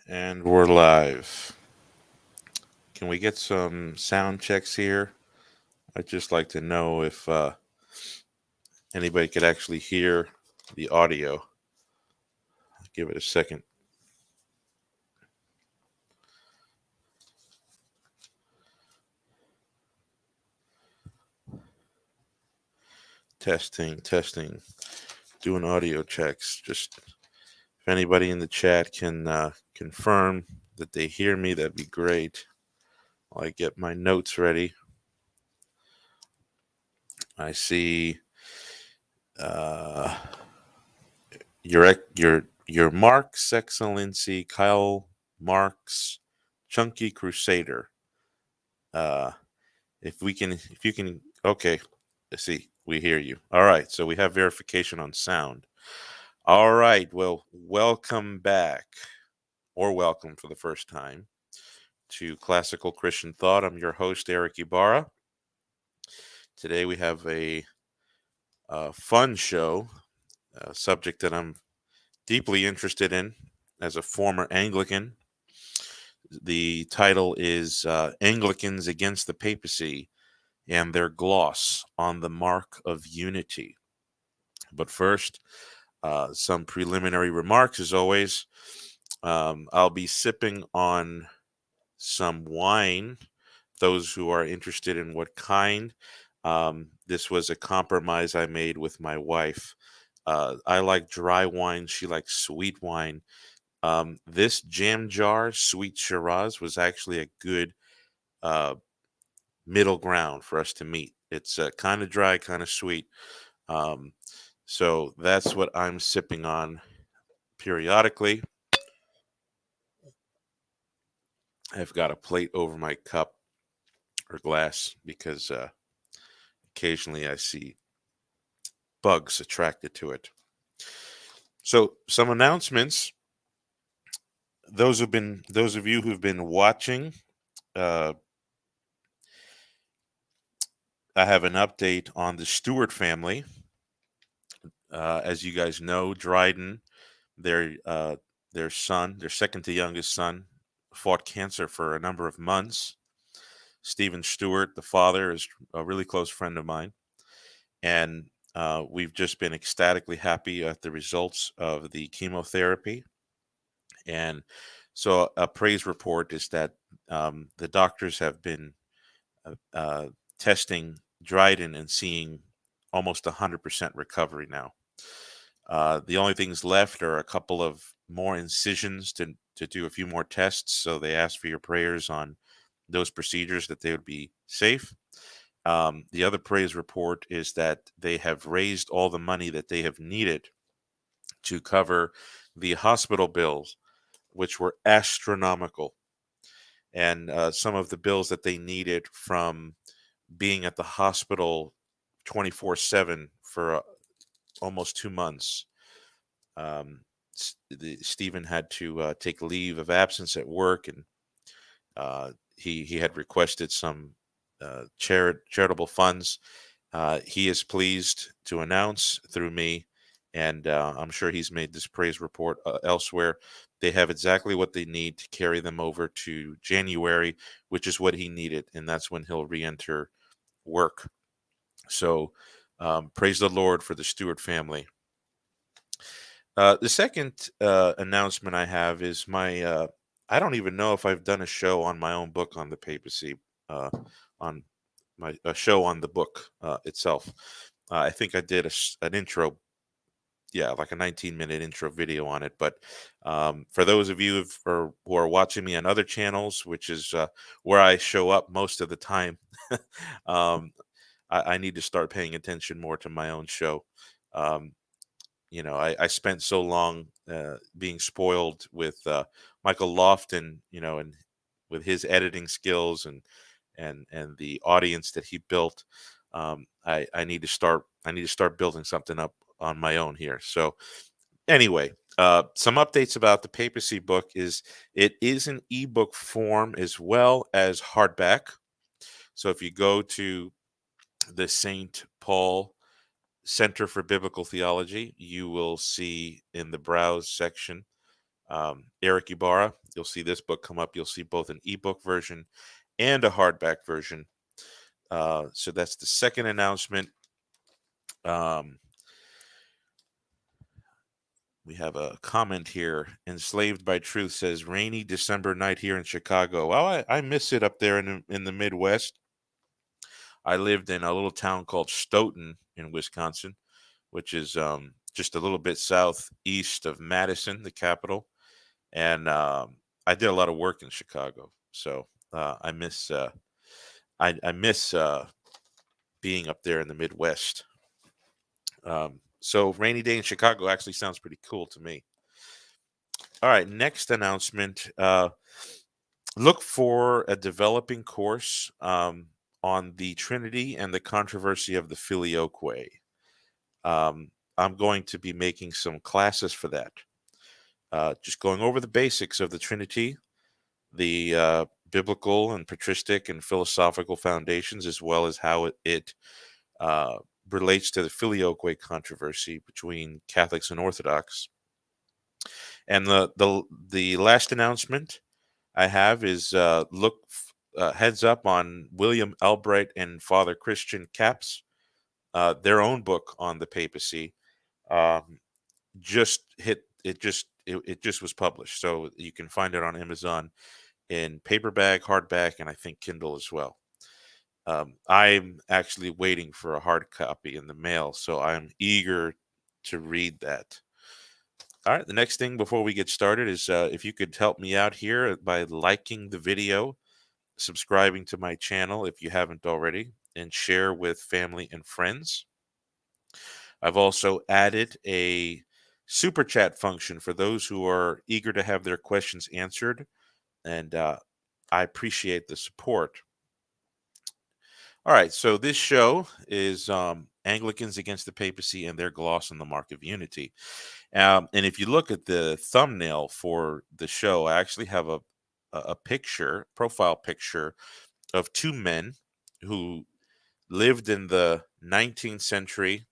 And we're live. Can we get some sound checks here? I'd just like to know if anybody could actually hear the audio. I'll give it a second. Testing. Doing audio checks. Just if anybody in the chat can confirm that they hear me, that'd be great. While I get my notes ready. I see your Mark's Excellency Kyle Marks, Chunky Crusader. If you can, okay. Let's see, we hear you. All right, so we have verification on sound. All right, well, welcome back, or welcome for the first time to Classical Christian Thought. I'm your host, Eric Ibarra. Today we have a fun show, a subject that I'm deeply interested in as a former Anglican. The title is Anglicans Against the Papacy and Their Gloss on the Mark of Unity. But first, some preliminary remarks as always. I'll be sipping on some wine. Those who are interested in what kind, this was a compromise I made with my wife. I like dry wine. She likes sweet wine. This jam jar, Sweet Shiraz, was actually a good middle ground for us to meet. It's kind of dry, kind of sweet. So that's what I'm sipping on periodically. I've got a plate over my cup or glass because occasionally I see bugs attracted to it. So some announcements. Those of you who've been watching, I have an update on the Stewart family. As you guys know, Dryden, their son, their second to youngest son, fought cancer for a number of months. Stephen Stewart, the father, is a really close friend of mine, and we've just been ecstatically happy at the results of the chemotherapy. And so a praise report is that the doctors have been testing Dryden and seeing almost 100% recovery now. The only things left are a couple of more incisions to do a few more tests. So they ask for your prayers on those procedures, that they would be safe. The other praise report is that they have raised all the money that they have needed to cover the hospital bills, which were astronomical. And some of the bills that they needed from being at the hospital 24/7 for almost 2 months. Stephen had to take leave of absence at work, and he had requested some charitable funds. He is pleased to announce through me, and I'm sure he's made this praise report elsewhere. They have exactly what they need to carry them over to January, which is what he needed, and that's when he'll re-enter work. So praise the Lord for the Stewart family. The second announcement I have is my I don't even know if I've done a show on my own book on the papacy, on a show on the book itself. I think I did an intro, like a 19-minute intro video on it. But for those of you who are watching me on other channels, which is where I show up most of the time, I need to start paying attention more to my own show. I spent so long being spoiled with Michael Lofton, and with his editing skills and the audience that he built. I need to start building something up on my own here. So anyway, some updates about the Papacy book is it is an ebook form as well as hardback. So if you go to the St. Paul Center for Biblical Theology, you will see in the browse section Eric Ibarra. You'll see this book come up. You'll see both an ebook version and a hardback version. So that's the second announcement. We have a comment here. Enslaved by Truth says, rainy December night here in Chicago. Well, I miss it up there in the Midwest. I lived in a little town called Stoughton in Wisconsin, which is just a little bit southeast of Madison, the capital. And I did a lot of work in Chicago. So I miss I miss being up there in the Midwest. So rainy day in Chicago actually sounds pretty cool to me. All right, next announcement. Look for a developing course on the Trinity and the controversy of the Filioque. I'm going to be making some classes for that. Just going over the basics of the Trinity, the biblical and patristic and philosophical foundations, as well as how it relates to the Filioque controversy between Catholics and Orthodox. And the last announcement I have is look heads up on William Albright and Father Christian Capps, their own book on the papacy. Just hit it. It just was published, so you can find it on Amazon in paperback, hardback, and I think Kindle as well. I'm actually waiting for a hard copy in the mail, so I'm eager to read that. All right, the next thing before we get started is if you could help me out here by liking the video, subscribing to my channel if you haven't already, and share with family and friends. I've also added a super chat function for those who are eager to have their questions answered, and I appreciate the support. All right, so this show is Anglicans against the papacy and their gloss on the mark of unity. And if you look at the thumbnail for the show, I actually have a picture, profile picture of two men who lived in the 19th century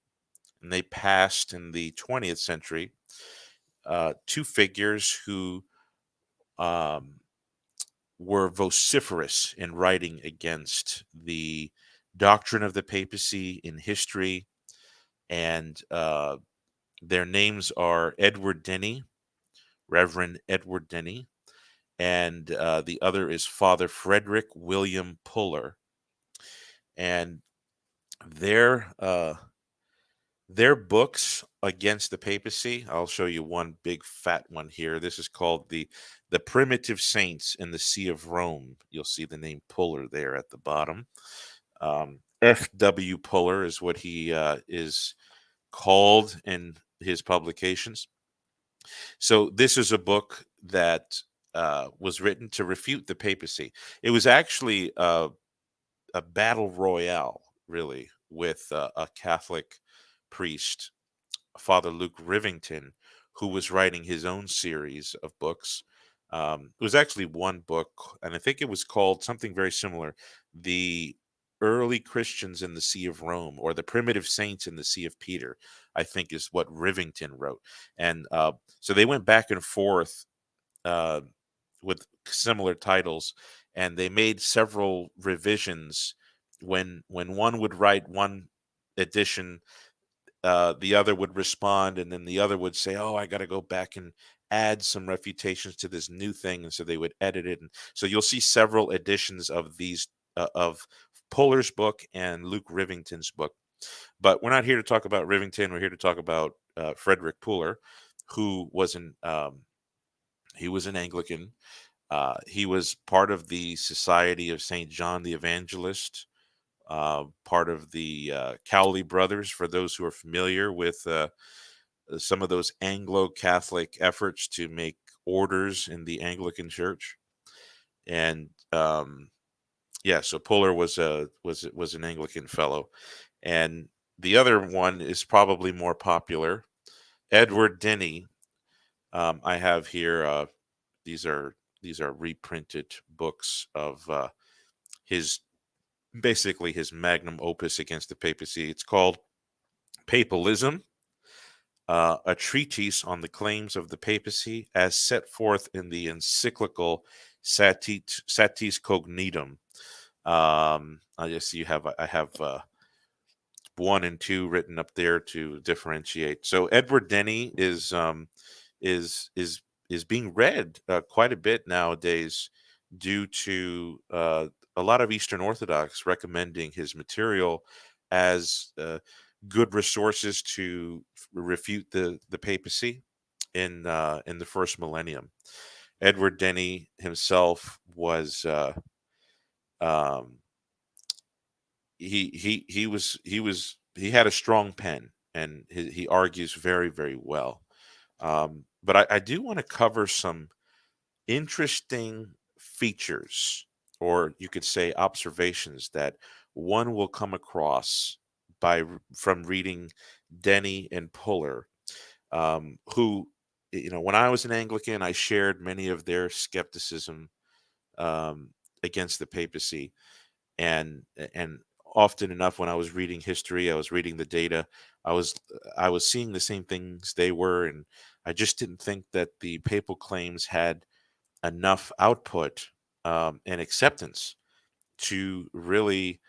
and they passed in the 20th century. Two figures who were vociferous in writing against the doctrine of the papacy in history, and their names are Edward Denney, Reverend Edward Denney, and the other is Father Frederick William Puller. And their books against the papacy, I'll show you one big fat one here. This is called the Primitive Saints in the See of Rome. You'll see the name Puller there at the bottom. F.W. Puller is what he is called in his publications. So this is a book that was written to refute the papacy. It was actually a battle royale, really, with a Catholic priest, Father Luke Rivington, who was writing his own series of books. It was actually one book, and I think it was called something very similar, The Early Christians in the See of Rome, or The Primitive Saints in the See of Peter, I think is what Rivington wrote. And so they went back and forth with similar titles, and they made several revisions. When one would write one edition, the other would respond, and then the other would say, "Oh, I got to go back and add some refutations to this new thing," and so they would edit it. And so you'll see several editions of these of Puller's book and Luke Rivington's book. But we're not here to talk about Rivington. We're here to talk about Frederick Puller, who was he was an Anglican. He was part of the Society of St. John the Evangelist, part of the Cowley Brothers, for those who are familiar with some of those Anglo-Catholic efforts to make orders in the Anglican Church. And yeah, so Puller was an Anglican fellow. And the other one is probably more popular, Edward Denney. I have here, these are reprinted books of his basically his magnum opus against the papacy. It's called Papalism, a treatise on the claims of the papacy as set forth in the encyclical Satis Cognitum. I just I have 1 and 2 written up there to differentiate. So Edward Denney is is is being read quite a bit nowadays due to a lot of Eastern Orthodox recommending his material as good resources to refute the papacy in the first millennium. Edward Denney himself was um, he had a strong pen, and he argues very, very well. But I do want to cover some interesting features, or you could say observations, that one will come across from reading Denney and Puller, who, when I was an Anglican, I shared many of their skepticism um, against the papacy, and and often enough, when I was reading history, I was reading the data, I was I was seeing the same things they were, and I just didn't think that the papal claims had enough output and acceptance to really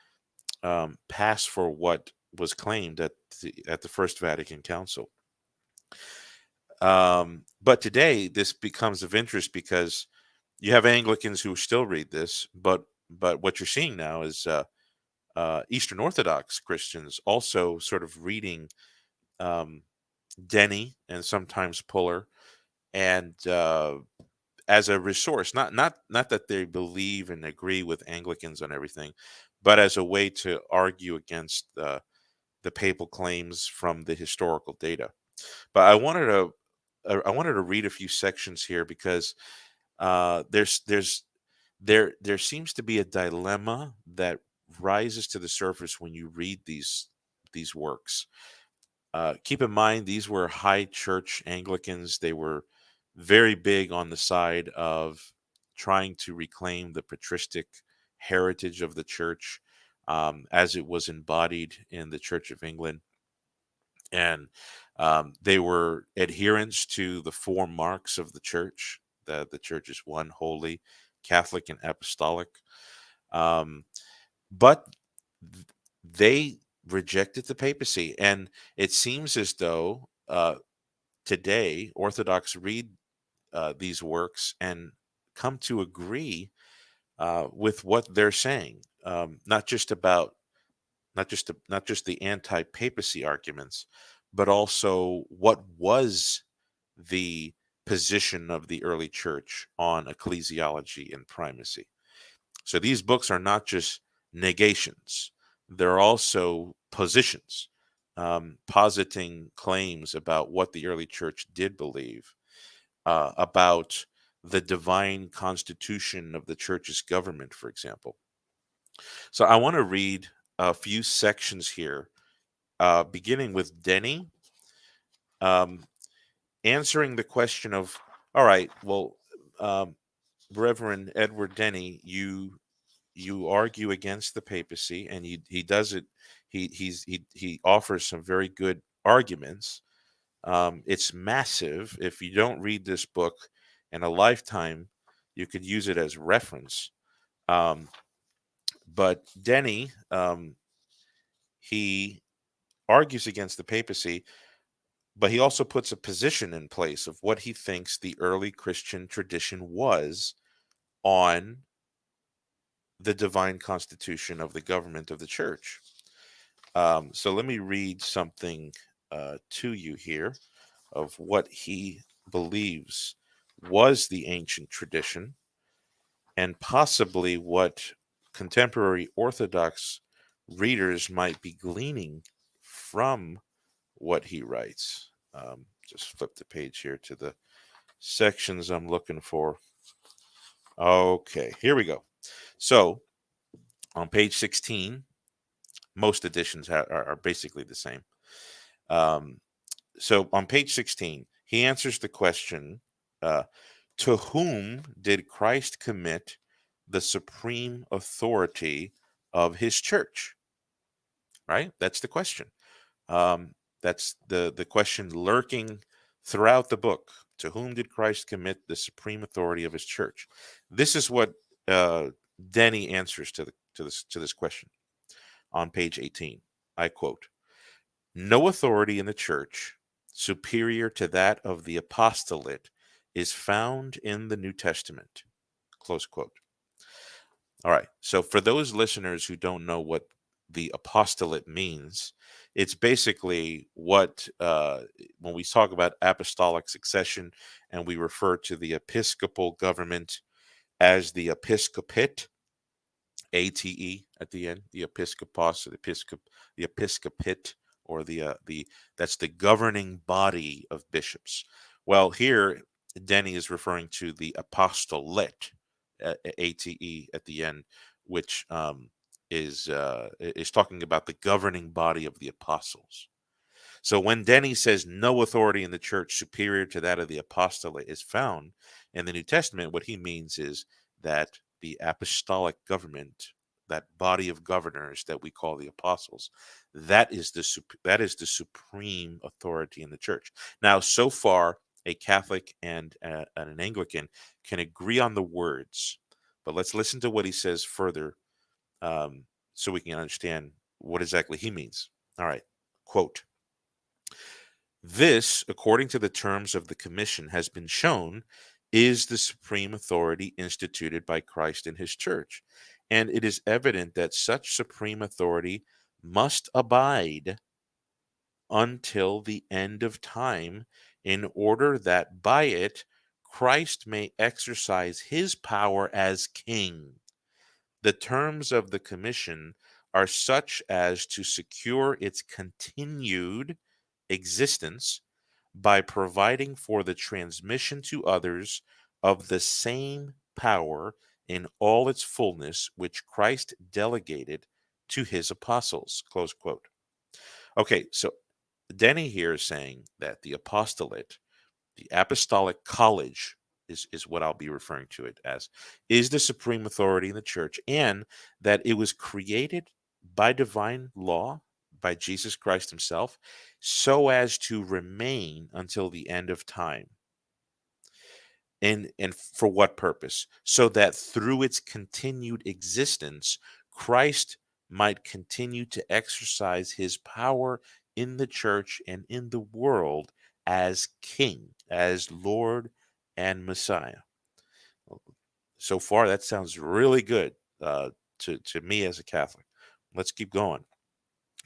pass for what was claimed at the First Vatican Council. But today, this becomes of interest because you have Anglicans who still read this, but what you're seeing now is Eastern Orthodox Christians also sort of reading um, Denney and sometimes Puller, and as a resource, not that they believe and agree with Anglicans on everything, but as a way to argue against the papal claims from the historical data. But I wanted to read a few sections here because there seems to be a dilemma that rises to the surface when you read these works. Keep in mind, these were high church Anglicans. They were very big on the side of trying to reclaim the patristic heritage of the church as it was embodied in the Church of England. And they were adherents to the 4 marks of the church. The church is one, holy, Catholic, and apostolic. Um, but they rejected the papacy, and it seems as though today Orthodox read these works and come to agree with what they're saying, not just about not just the anti-papacy arguments, but also what was the position of the early church on ecclesiology and primacy. So these books are not just negations, they're also positions, positing claims about what the early church did believe, about the divine constitution of the church's government, for example. So I want to read a few sections here, beginning with Denney, um, answering the question of, all right, well, um, Reverend Edward Denney, you argue against the papacy, and he does it. He offers some very good arguments. It's massive. If you don't read this book in a lifetime, you could use it as reference. Um, but Denney, he argues against the papacy, but he also puts a position in place of what he thinks the early Christian tradition was on the divine constitution of the government of the church. So let me read something to you here of what he believes was the ancient tradition, and possibly what contemporary Orthodox readers might be gleaning from what he writes. Just flip the page here to the sections I'm looking for. Okay, here we go. So on page 16, most editions are basically the same. So on page 16, he answers the question, to whom did Christ commit the supreme authority of his church? Right? That's the question. Um, That's the question lurking throughout the book. To whom did Christ commit the supreme authority of his church? This is what Denney answers to this question on page 18. I quote, "No authority in the church superior to that of the apostolate is found in the New Testament." Close quote. All right. So for those listeners who don't know what the apostolate means, it's basically what, when we talk about apostolic succession and we refer to the episcopal government as the episcopate, ATE at the end, the episcopos, the episcopate, or the that's the governing body of bishops. Well, here Denney is referring to the apostolate, ATE at the end, which is talking about the governing body of the apostles. So when Denney says no authority in the church superior to that of the apostolate is found in the New Testament, what he means is that the apostolic government, that body of governors that we call the apostles, that is the supreme authority in the church. Now, so far, a Catholic and an Anglican can agree on the words, but let's listen to what he says further, so we can understand what exactly he means. All right, quote. "This, according to the terms of the commission, has been shown, is the supreme authority instituted by Christ in his church. And it is evident that such supreme authority must abide until the end of time, in order that by it Christ may exercise his power as king. The terms of the commission are such as to secure its continued existence by providing for the transmission to others of the same power in all its fullness which Christ delegated to his apostles." Close quote. Okay, so Denney here is saying that the apostolate, the apostolic college, is what I'll be referring to it as, is the supreme authority in the church, and that it was created by divine law, by Jesus Christ himself, so as to remain until the end of time. And for what purpose? So that through its continued existence, Christ might continue to exercise his power in the church and in the world as king, as Lord and Messiah. So far, that sounds really good to me as a Catholic. Let's keep going.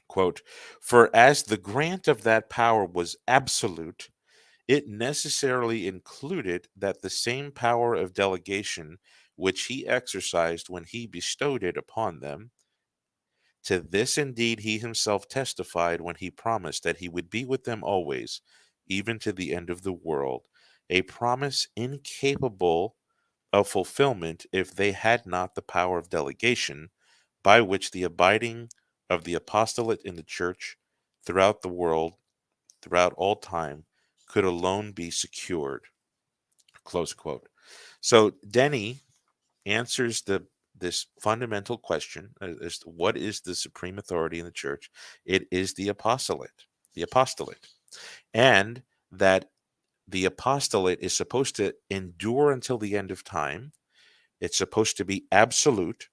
Quote, "For as the grant of that power was absolute, it necessarily included that the same power of delegation which he exercised when he bestowed it upon them. To this indeed he himself testified when he promised that he would be with them always, even to the end of the world, a promise incapable of fulfillment if they had not the power of delegation, by which the abiding of the apostolate in the church throughout the world, throughout all time, could alone be secured." Close quote. So Denney answers this fundamental question as to what is the supreme authority in the church. It is the apostolate, and that the apostolate is supposed to endure until the end of time. It's supposed to be absolute,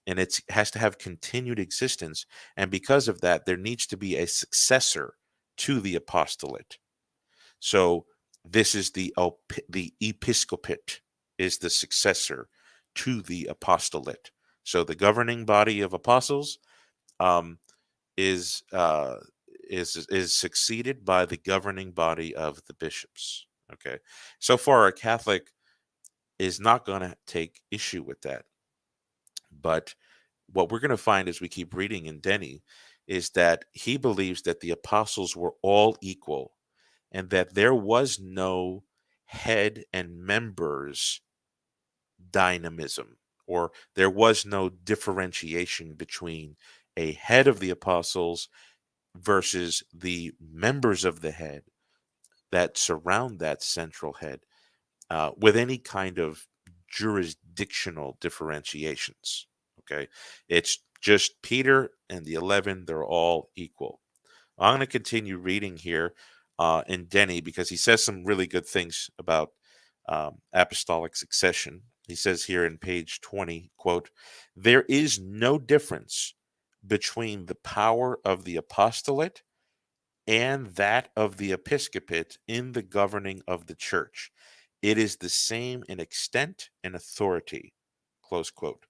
and it has to have continued existence. And because of that, there needs to be a successor to the apostolate. So this is the episcopate is the successor to the apostolate. So the governing body of apostles um, is succeeded by the governing body of the bishops. Okay, so far a Catholic is not going to take issue with that, but what we're going to find as we keep reading in Denney is that he believes that the apostles were all equal, and that there was no head and members dynamism, or there was no differentiation between a head of the apostles versus the members of the head that surround that central head, with any kind of jurisdictional differentiations. Okay, it's just Peter and the 11, they're all equal. I'm going to continue reading here in Denney because he says some really good things about apostolic succession. He says here in page 20, quote, "There is no difference between the power of the apostolate and that of the episcopate in the governing of the church. It is the same in extent and authority," close quote.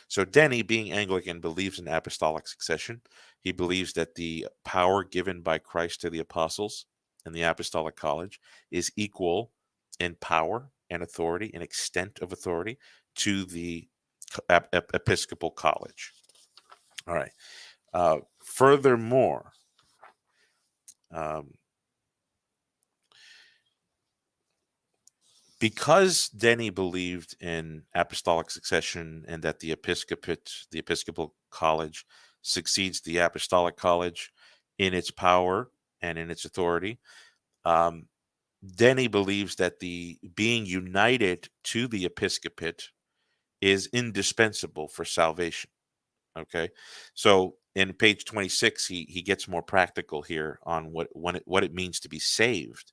So Denney, being Anglican, believes in apostolic succession. He believes that the power given by Christ to the apostles in the apostolic college is equal in power and authority and extent of authority to the episcopal college. All right. Furthermore, um, because Denney believed in apostolic succession and that the episcopal college, succeeds the apostolic college in its power and in its authority, um, Denney believes that the being united to the episcopate is indispensable for salvation. Okay, so in page 26, he gets more practical here on what it means to be saved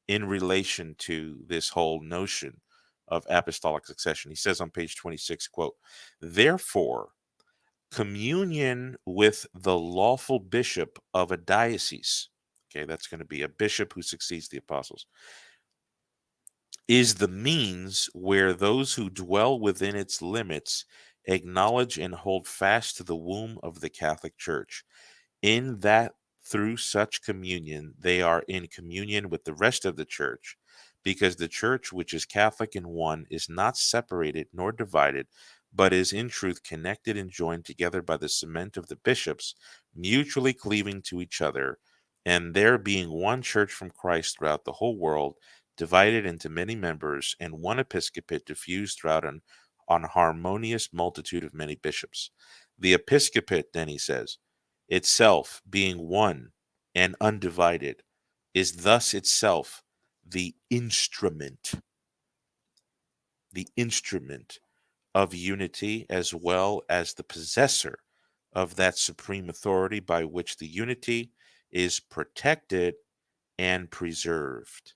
in relation to this whole notion of apostolic succession. He says on page 26, quote, "Therefore, communion with the lawful bishop of a diocese," okay, that's going to be a bishop who succeeds the apostles, "is the means where those who dwell within its limits acknowledge and hold fast to the womb of the Catholic Church, in that through such communion they are in communion with the rest of the church, because the church, which is Catholic and one, is not separated nor divided, but is in truth connected and joined together by the cement of the bishops, mutually cleaving to each other, and there being one church from Christ throughout the whole world, divided into many members, and one episcopate diffused throughout an harmonious multitude of many bishops. The episcopate," then he says, "itself being one and undivided, is thus itself the instrument of unity, as well as the possessor of that supreme authority by which the unity is protected and preserved."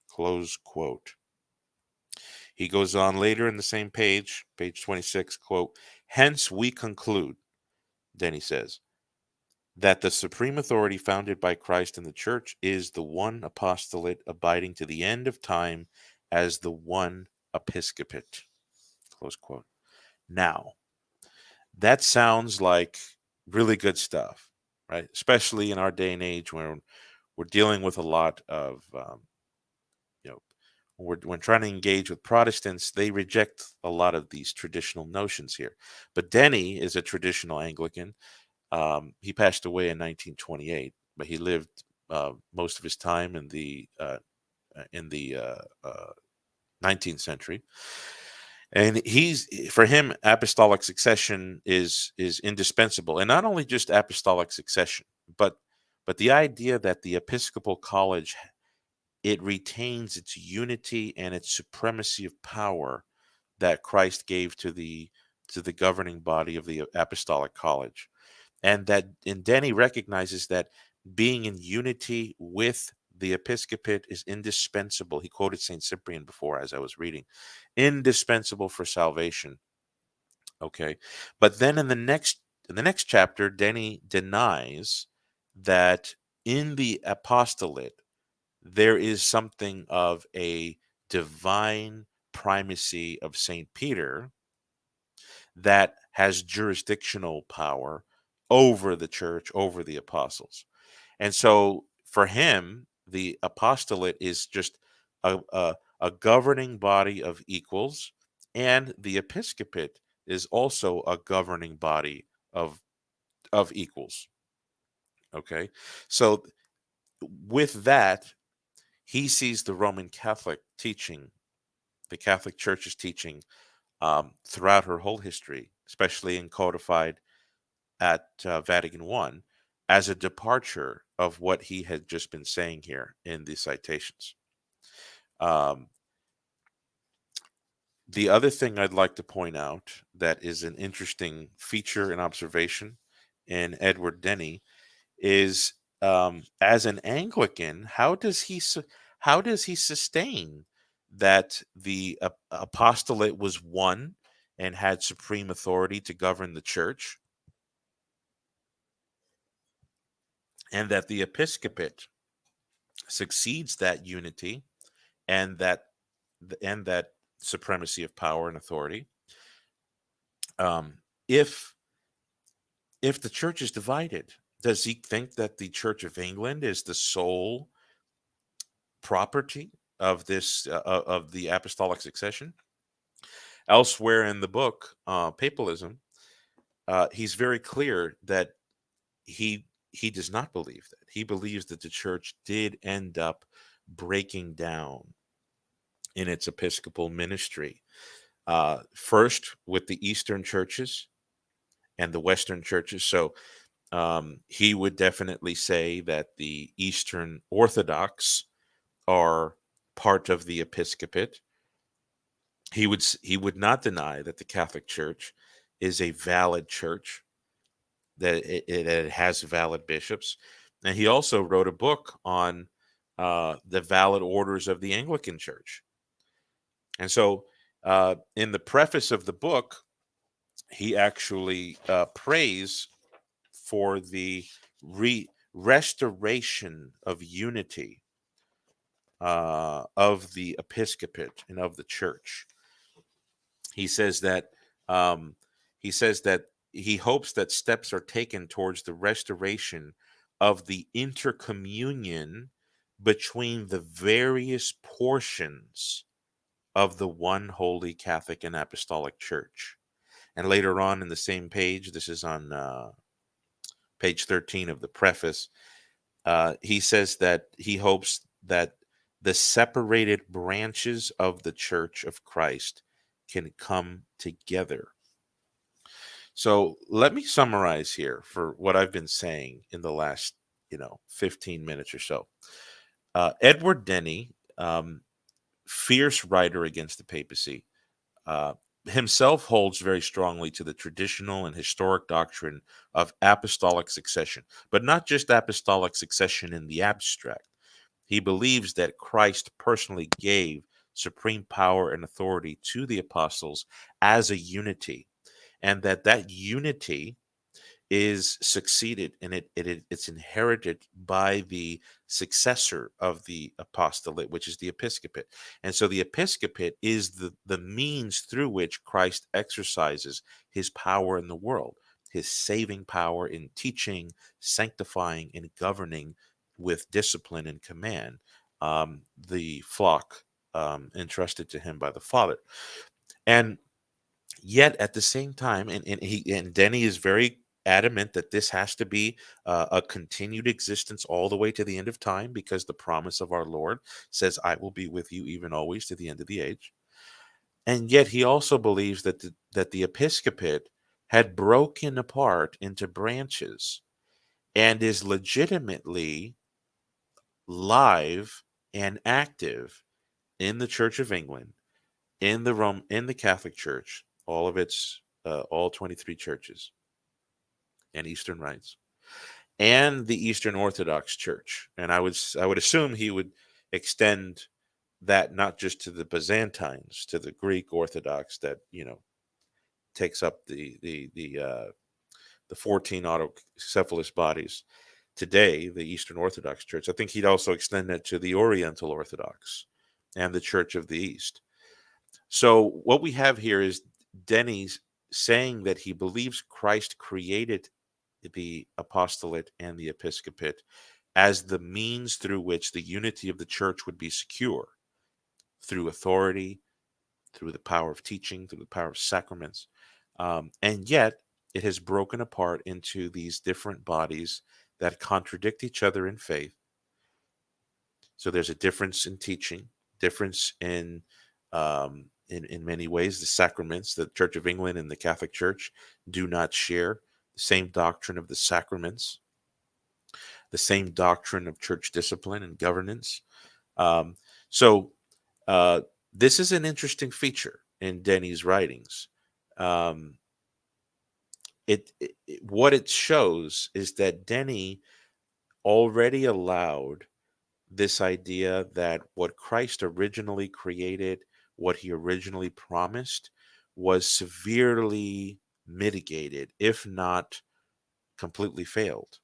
Close quote. He goes on later in the same page, page 26, quote, "Hence we conclude," then he says, "that the supreme authority founded by Christ in the church is the one apostolate abiding to the end of time as the one episcopate." Close quote. Now, that sounds like really good stuff, right? Especially in our day and age when we're dealing with a lot of, you know, when trying to engage with Protestants, they reject a lot of these traditional notions here. But Denney is a traditional Anglican. He passed away in 1928, but he lived most of his time in the 19th century. And for him, apostolic succession is indispensable, and not only just apostolic succession, but the idea that the Episcopal College, it retains its unity and its supremacy of power that Christ gave to the governing body of the Apostolic College. And Denney recognizes that being in unity with the episcopate is indispensable. He quoted St. Cyprian before as I was reading, indispensable for salvation. Okay. But then in the next chapter, Denney denies that in the apostolate there is something of a divine primacy of St. Peter that has jurisdictional power over the church, over the apostles. And so for him, the apostolate is just a governing body of equals, and the episcopate is also a governing body of equals. Okay. So with that, he sees the Roman Catholic teaching, the Catholic Church's teaching throughout her whole history, especially in codified at Vatican I, as a departure of what he had just been saying here in the citations. Um, the other thing I'd like to point out that is an interesting feature and observation in Edward Denney is, as an Anglican, how does he sustain that the apostolate was one and had supreme authority to govern the church, and that the episcopate succeeds that unity and that supremacy of power and authority, um, if the church is divided? Does he think that the Church of England is the sole property of this of the apostolic succession? Elsewhere in the book, Papalism, he's very clear that he does not believe that. He believes that the church did end up breaking down in its episcopal ministry, first with the Eastern churches and the Western churches. So he would definitely say that the Eastern Orthodox are part of the episcopate. He would not deny that the Catholic Church is a valid church, that it has valid bishops. And he also wrote a book on the valid orders of the Anglican Church. And so in the preface of the book, he actually prays for the restoration of unity of the episcopate and of the church. He says that um, he hopes that steps are taken towards the restoration of the intercommunion between the various portions of the one holy Catholic and Apostolic Church. And later on in the same page, this is on page 13 of the preface, he says that he hopes that the separated branches of the Church of Christ can come together. So let me summarize here for what I've been saying in the last, 15 minutes or so. Edward Denney, fierce writer against the papacy, uh, himself holds very strongly to the traditional and historic doctrine of apostolic succession, but not just apostolic succession in the abstract. He believes that Christ personally gave supreme power and authority to the apostles as a unity, and that unity is succeeded and it's inherited by the successor of the apostolate, which is the episcopate. And so the episcopate is the means through which Christ exercises his power in the world, his saving power in teaching, sanctifying, and governing with discipline and command the flock entrusted to him by the Father. And yet at the same time, and Denney is very adamant that this has to be a continued existence all the way to the end of time, because the promise of our Lord says, I will be with you even always to the end of the age. And yet he also believes that the episcopate had broken apart into branches and is legitimately live and active in the Church of England, in the Catholic Church, all of its all 23 churches and Eastern rites, and the Eastern Orthodox Church. And I would assume he would extend that not just to the Byzantines, to the Greek Orthodox that takes up the 14 autocephalous bodies today, the Eastern Orthodox Church. I think he'd also extend that to the Oriental Orthodox and the Church of the East. So what we have here is Denney's saying that he believes Christ created the apostolate and the episcopate as the means through which the unity of the church would be secure, through authority, through the power of teaching, through the power of sacraments. And yet it has broken apart into these different bodies that contradict each other in faith. So there's a difference in teaching, difference in many ways. The sacraments, the Church of England and the Catholic Church do not share the same doctrine of the sacraments, the same doctrine of church discipline and governance. So this is an interesting feature in Denney's writings. What it shows is that Denney already allowed this idea that what Christ originally created, what he originally promised, was severely mitigated, if not completely failed.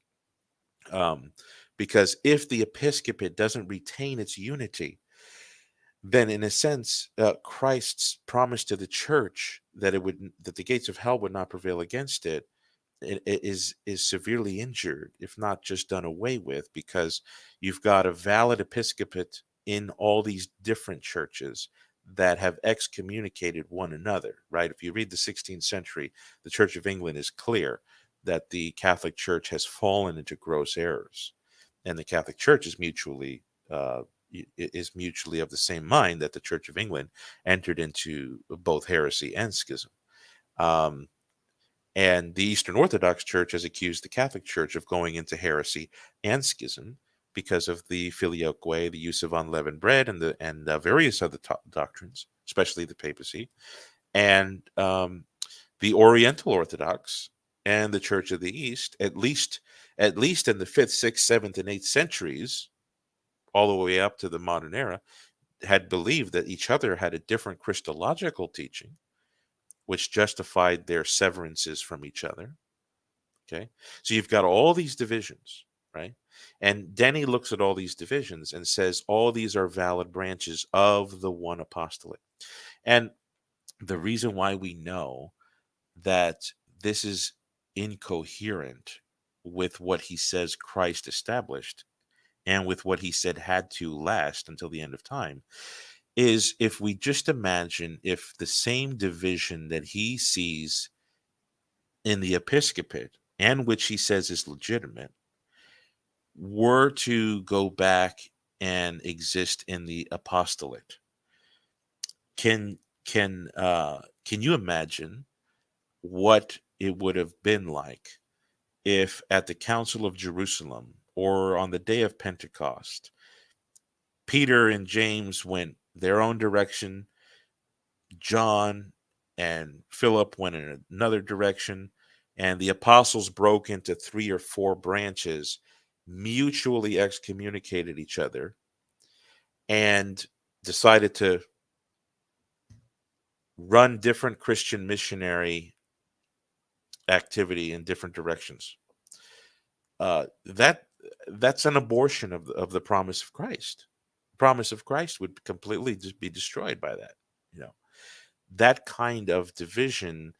Um, because if the episcopate doesn't retain its unity, then in a sense, Christ's promise to the church that that the gates of hell would not prevail against it is severely injured, if not just done away with, because you've got a valid episcopate in all these different churches that have excommunicated one another, right? If you read the 16th century, the Church of England is clear that the Catholic Church has fallen into gross errors, and the Catholic Church is mutually of the same mind that the Church of England entered into both heresy and schism. Um, and the Eastern Orthodox Church has accused the Catholic Church of going into heresy and schism because of the filioque, the use of unleavened bread, and various other doctrines, especially the papacy, and the Oriental Orthodox and the Church of the East, at least in the 5th, 6th, 7th, and 8th centuries, all the way up to the modern era, had believed that each other had a different Christological teaching, which justified their severances from each other. Okay, so you've got all these divisions, right? And Denney looks at all these divisions and says all these are valid branches of the one apostolate. And the reason why we know that this is incoherent with what he says Christ established and with what he said had to last until the end of time is if we just imagine if the same division that he sees in the episcopate and which he says is legitimate were to go back and exist in the apostolate. Can can you imagine what it would have been like if at the Council of Jerusalem or on the day of Pentecost, Peter and James went their own direction, John and Philip went in another direction, and the apostles broke into 3 or 4 branches, mutually excommunicated each other, and decided to run different Christian missionary activity in different directions. That's an abortion of the promise of Christ. The promise of Christ would completely just be destroyed by that. You know, that kind of division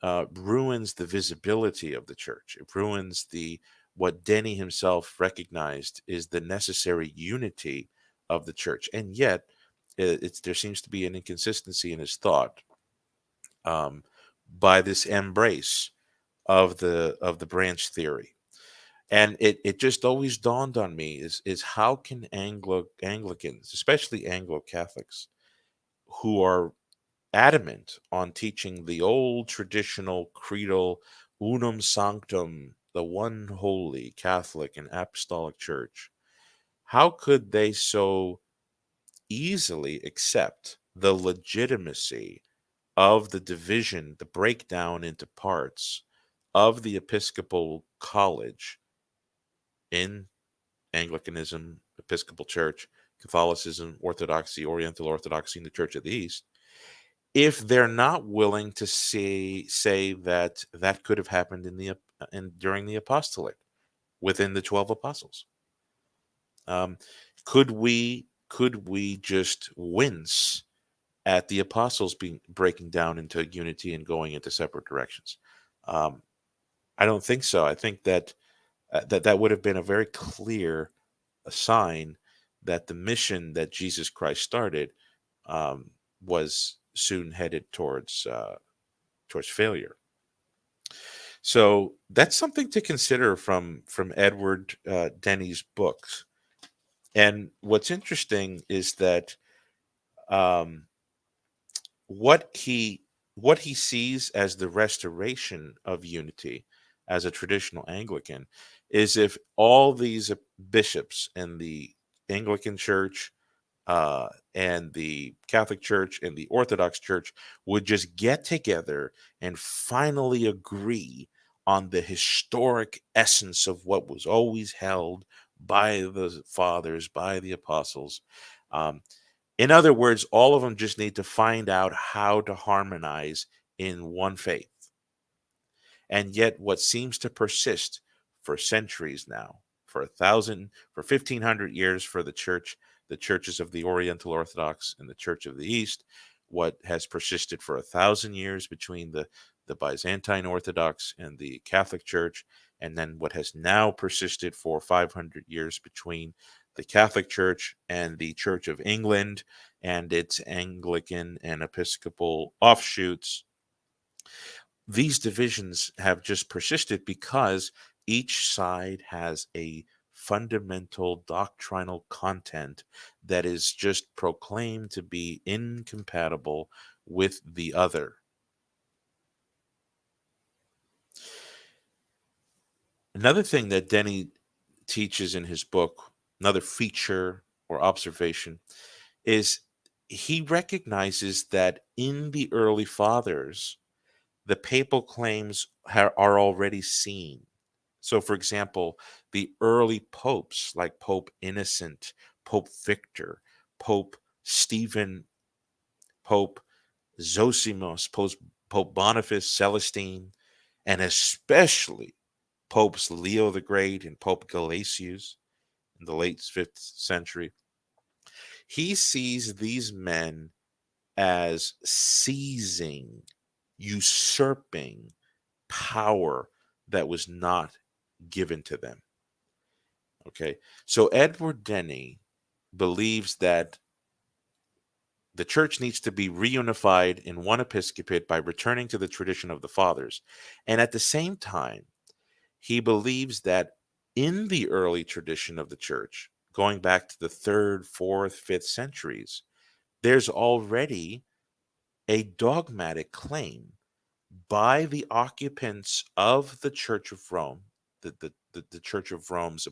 ruins the visibility of the church. It ruins the what Denney himself recognized is the necessary unity of the church, and yet there seems to be an inconsistency in his thought by this embrace of the branch theory. And it just always dawned on me is how can Anglicans, especially Anglo Catholics, who are adamant on teaching the old traditional creedal unum sanctum, the one holy Catholic and Apostolic Church, how could they so easily accept the legitimacy of the division, the breakdown into parts of the Episcopal College in Anglicanism, Episcopal Church, Catholicism, Orthodoxy, Oriental Orthodoxy, and the Church of the East, if they're not willing to say that that could have happened during the apostolate within the 12 apostles? Um, could we just wince at the apostles being breaking down into unity and going into separate directions? Um, I don't think so. I think that would have been a very clear sign that the mission that Jesus Christ started was soon headed towards failure. So that's something to consider from Edward Denney's books. And what's interesting is that um, what he what he sees as the restoration of unity as a traditional Anglican is if all these bishops in the Anglican Church and the Catholic Church and the Orthodox Church would just get together and finally agree on the historic essence of what was always held by the fathers, by the apostles. Um, in other words, all of them just need to find out how to harmonize in one faith. And yet, what seems to persist for centuries now, for 1,500 years for the church, the churches of the Oriental Orthodox and the Church of the East, what has persisted for 1,000 years between the Byzantine Orthodox and the Catholic Church, and then what has now persisted for 500 years between the Catholic Church and the Church of England and its Anglican and Episcopal offshoots. These divisions have just persisted because each side has a fundamental doctrinal content that is just proclaimed to be incompatible with the other. Another thing that Denney teaches in his book, another feature or observation, is he recognizes that in the early fathers, the papal claims are already seen. So, for example, the early popes like Pope Innocent, Pope Victor, Pope Stephen, Pope Zosimus, Pope Boniface, Celestine, and especially Popes Leo the Great and Pope Gelasius in the late 5th century. He sees these men as seizing, usurping power that was not given to them. Okay, so Edward Denney believes that the church needs to be reunified in one episcopate by returning to the tradition of the fathers. And at the same time, he believes that in the early tradition of the church, going back to the 3rd, 4th, 5th centuries, there's already a dogmatic claim by the occupants of the Church of Rome, the Church of Rome's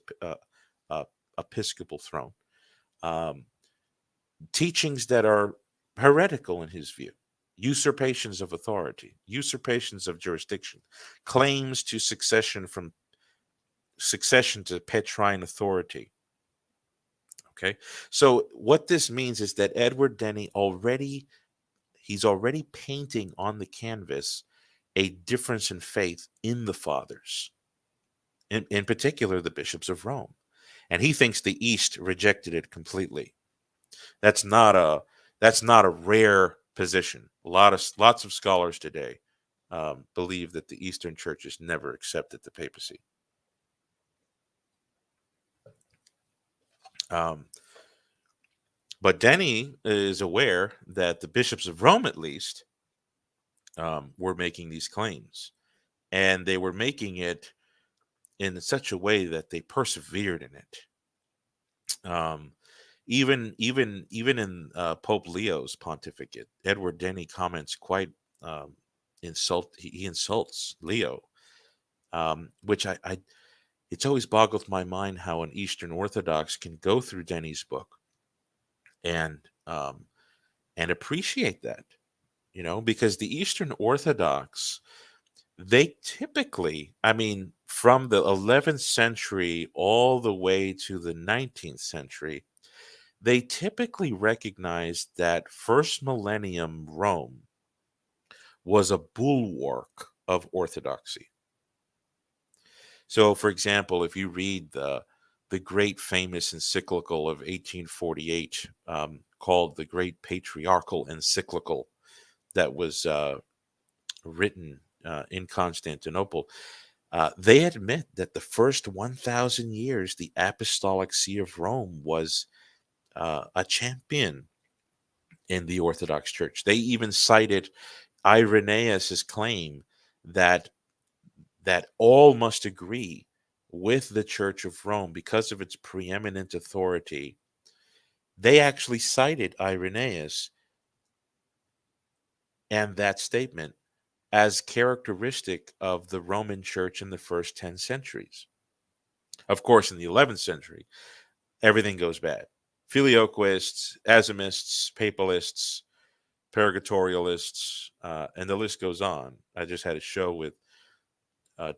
episcopal throne, um, teachings that are heretical in his view, usurpations of authority, usurpations of jurisdiction, claims to succession to Petrine authority. Okay, so what this means is that Edward Denney he's already painting on the canvas a difference in faith in the fathers, in particular the bishops of Rome, and he thinks the East rejected it completely. That's not a rare position. Lots of scholars today believe that the Eastern churches never accepted the papacy. But Denney is aware that the bishops of Rome, at least, were making these claims, and they were making it in such a way that they persevered in it. Even in Pope Leo's pontificate, Edward Denney comments quite he insults Leo, which I it's always boggled my mind how an Eastern Orthodox can go through Denney's book and appreciate that, because the Eastern Orthodox, they typically, from the 11th century all the way to the 19th century, they typically recognized that first millennium Rome was a bulwark of orthodoxy. So, for example, if you read the great famous encyclical of 1848 called the Great Patriarchal Encyclical that was written in Constantinople, they admit that the first 1,000 years, the Apostolic See of Rome was a champion in the Orthodox Church. They even cited Irenaeus's claim that all must agree with the Church of Rome because of its preeminent authority. They actually cited Irenaeus and that statement as characteristic of the Roman Church in the first 10 centuries. Of course, in the 11th century, everything goes bad. Filioquists, Asimists, Papalists, Purgatorialists, and the list goes on. I just had a show with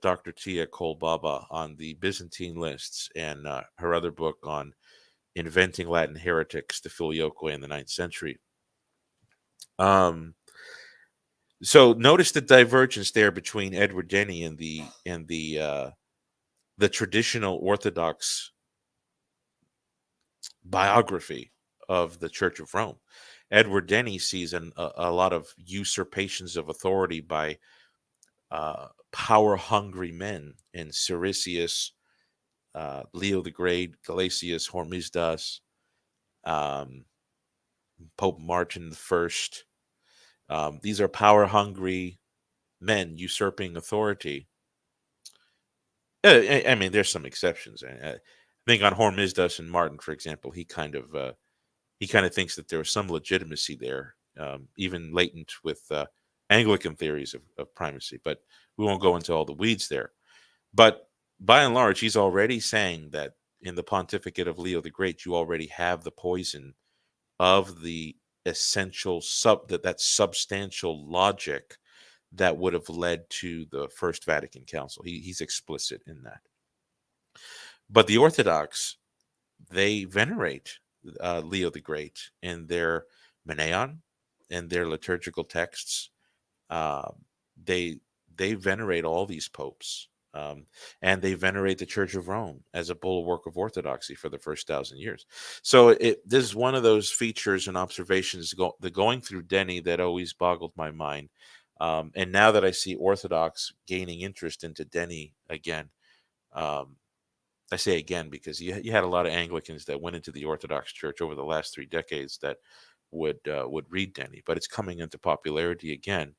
Dr. Tia Kolbaba on the Byzantine lists, and her other book on inventing Latin heretics, the Filioque in the 9th century. So notice the divergence there between Edward Denney and the traditional Orthodox biography of the Church of Rome. Edward Denney sees a lot of usurpations of authority by power-hungry men in Siricius, Leo the Great, Gelasius, Hormisdas, um, Pope Martin I. These are power-hungry men usurping authority. I mean, there's some exceptions. I think on Hormisdas and Martin, for example, he kind of thinks that there was some legitimacy there, even latent with Anglican theories of primacy. But we won't go into all the weeds there. But by and large, he's already saying that in the pontificate of Leo the Great, you already have the poison of the essential that substantial logic that would have led to the First Vatican Council. He's explicit in that. But the Orthodox, they venerate Leo the Great in their Meneon, in their liturgical texts. Uh, they they venerate all these popes, and they venerate the Church of Rome as a bulwark of orthodoxy for the first 1,000 years. So this is one of those features and observations going through Denney that always boggled my mind. And now that I see Orthodox gaining interest into Denney again, um, I say again because you had a lot of Anglicans that went into the Orthodox Church over the last 3 decades that would read Denney, but it's coming into popularity again.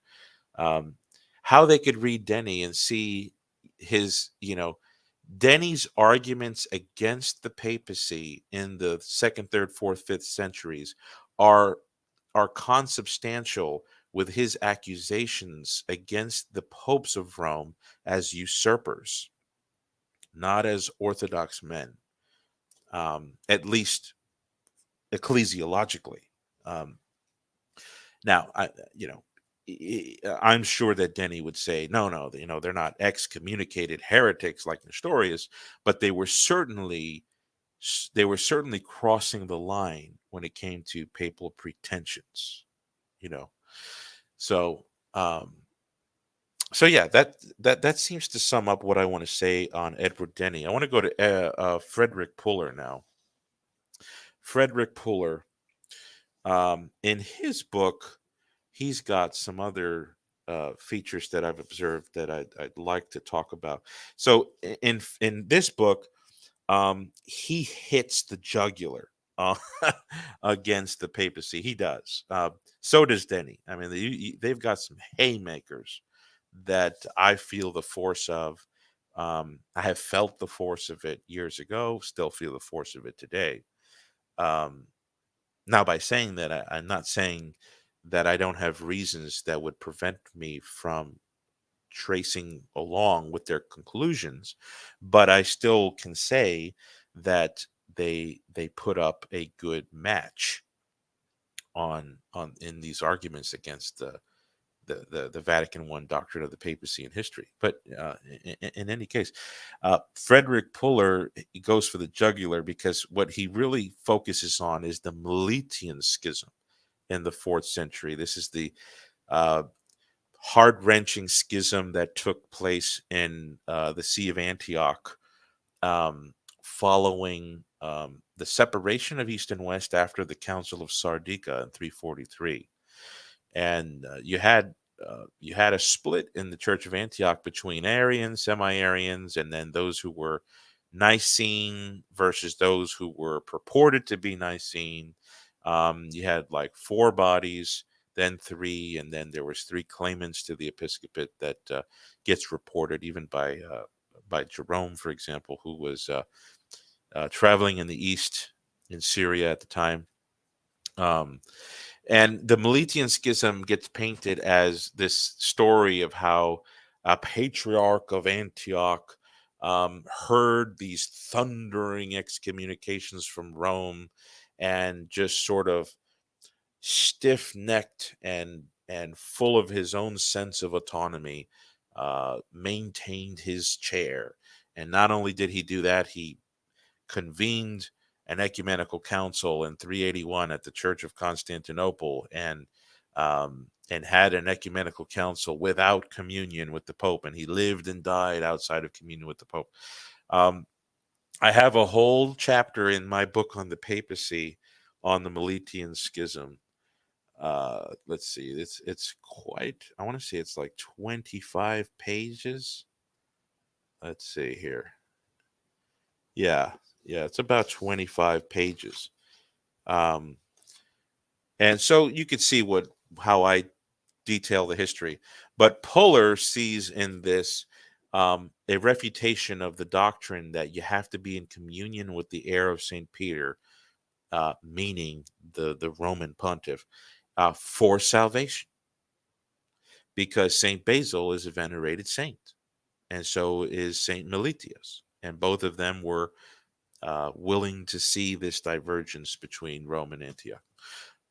Um, how they could read Denney and see his, Denney's arguments against the papacy in the second, third, fourth, fifth centuries are consubstantial with his accusations against the popes of Rome as usurpers, not as Orthodox men, at least ecclesiologically. Um, now, I'm sure that Denney would say, no, they're not excommunicated heretics like Nestorius, but they were certainly crossing the line when it came to papal pretensions, you know. So, um, so yeah, that seems to sum up what I want to say on Edward Denney. I want to go to Frederick Puller now. Frederick Puller, in his book, he's got some other features that I've observed that I'd like to talk about. So in this book, he hits the jugular uh, against the papacy. He does. So does Denney. I mean, they've got some haymakers that I feel the force of. I have felt the force of it years ago. Still feel the force of it today. Um, Now, by saying that, I'm not saying that I don't have reasons that would prevent me from tracing along with their conclusions, but I still can say that they put up a good match on in these arguments against the Vatican I doctrine of the papacy in history. But in any case, Frederick Puller, he goes for the jugular because what he really focuses on is the Melitian schism in the 4th century. This is the uh, heart-wrenching schism that took place in the See of Antioch, following the separation of East and West after the Council of Sardica in 343. And you had a split in the Church of Antioch between Arians, semi-Arians, and then those who were Nicene versus those who were purported to be Nicene. You had like 4 bodies, then 3, and then there was 3 claimants to the episcopate that gets reported even by Jerome, for example, who was traveling in the East in Syria at the time. And the Melitian Schism gets painted as this story of how a patriarch of Antioch heard these thundering excommunications from Rome and just sort of stiff-necked and full of his own sense of autonomy, maintained his chair. And not only did he do that, he convened an ecumenical council in 381 at the Church of Constantinople, and had an ecumenical council without communion with the Pope, and he lived and died outside of communion with the Pope. I have a whole chapter in my book on the papacy on the Melitian schism. Let's see, it's quite, I want to say it's like 25 pages. Let's see here. Yeah, it's about 25 pages. Um, and so you could see how I detail the history. But Puller sees in this a refutation of the doctrine that you have to be in communion with the heir of St. Peter, meaning the Roman pontiff, for salvation. Because St. Basil is a venerated saint, and so is St. Melitius. And both of them were willing to see this divergence between Rome and Antioch.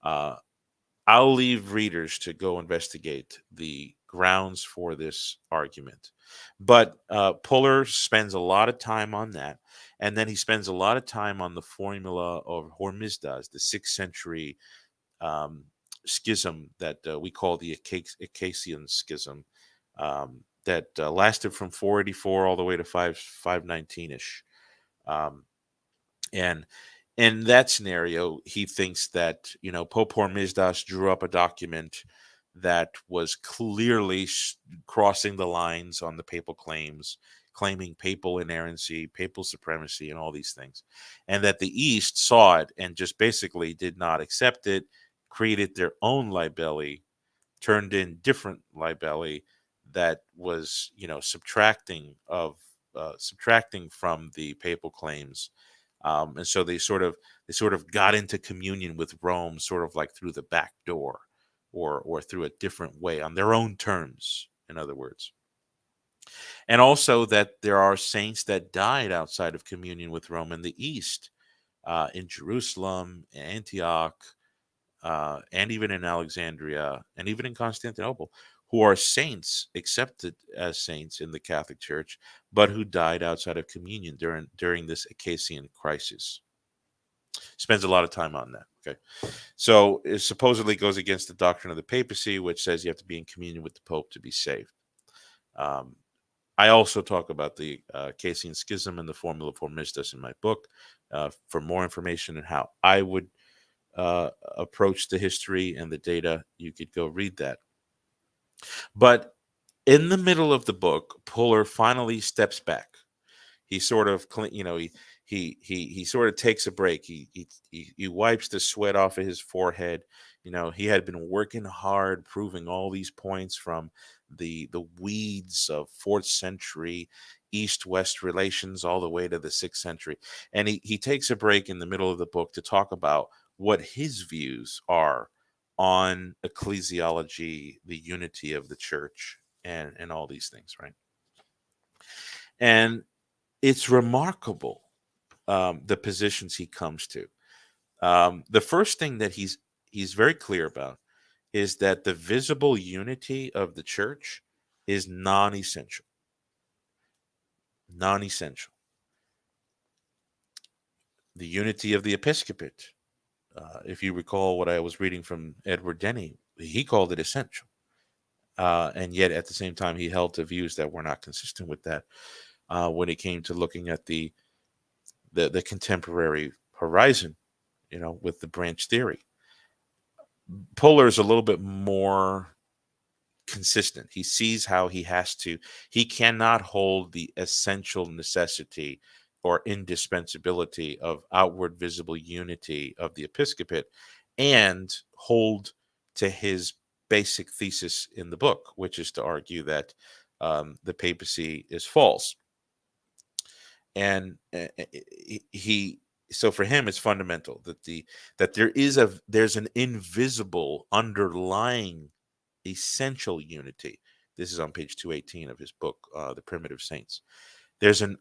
I'll leave readers to go investigate the grounds for this argument. But Puller spends a lot of time on that. And then he spends a lot of time on the formula of Hormisdas, the 6th century schism that we call the Acacian schism, that lasted from 484 all the way to 519-ish. And in that scenario, he thinks that, Pope Hormisdas drew up a document that was clearly crossing the lines on the papal claims, claiming papal inerrancy, papal supremacy, and all these things. And that the East saw it and just basically did not accept it, created their own libelli, turned in different libelli that was, subtracting from the papal claims. And so they sort of got into communion with Rome, sort of like through the back door, or through a different way, on their own terms, in other words. And also that there are saints that died outside of communion with Rome in the East, in Jerusalem, Antioch, and even in Alexandria, and even in Constantinople, who are saints, accepted as saints in the Catholic Church, but who died outside of communion during this Acacian crisis. Spends a lot of time on that. Okay, so it supposedly goes against the doctrine of the papacy, which says you have to be in communion with the Pope to be saved. I also talk about the Acacian schism and the formula for Hormisdas in my book. For more information on how I would approach the history and the data, you could go read that. But in the middle of the book, Puller finally steps back. He sort of, he sort of takes a break. He wipes the sweat off of his forehead. He had been working hard, proving all these points from the weeds of 4th century East-West relations all the way to the 6th century. And he takes a break in the middle of the book to talk about what his views are on ecclesiology, the unity of the church, and all these things, right? And it's remarkable, the positions he comes to. The first thing that he's very clear about is that the visible unity of the church is non-essential. Non-essential. The unity of the episcopate, if you recall what I was reading from Edward Denney, he called it essential. And yet at the same time, he held to views that were not consistent with that when it came to looking at the contemporary horizon, with the branch theory. Puller is a little bit more consistent. He sees how he cannot hold the essential necessity or indispensability of outward visible unity of the episcopate and hold to his basic thesis in the book, which is to argue that the papacy is false. And so for him, it's fundamental that there's an invisible underlying essential unity. This is on page 218 of his book, The Primitive Saints. There's an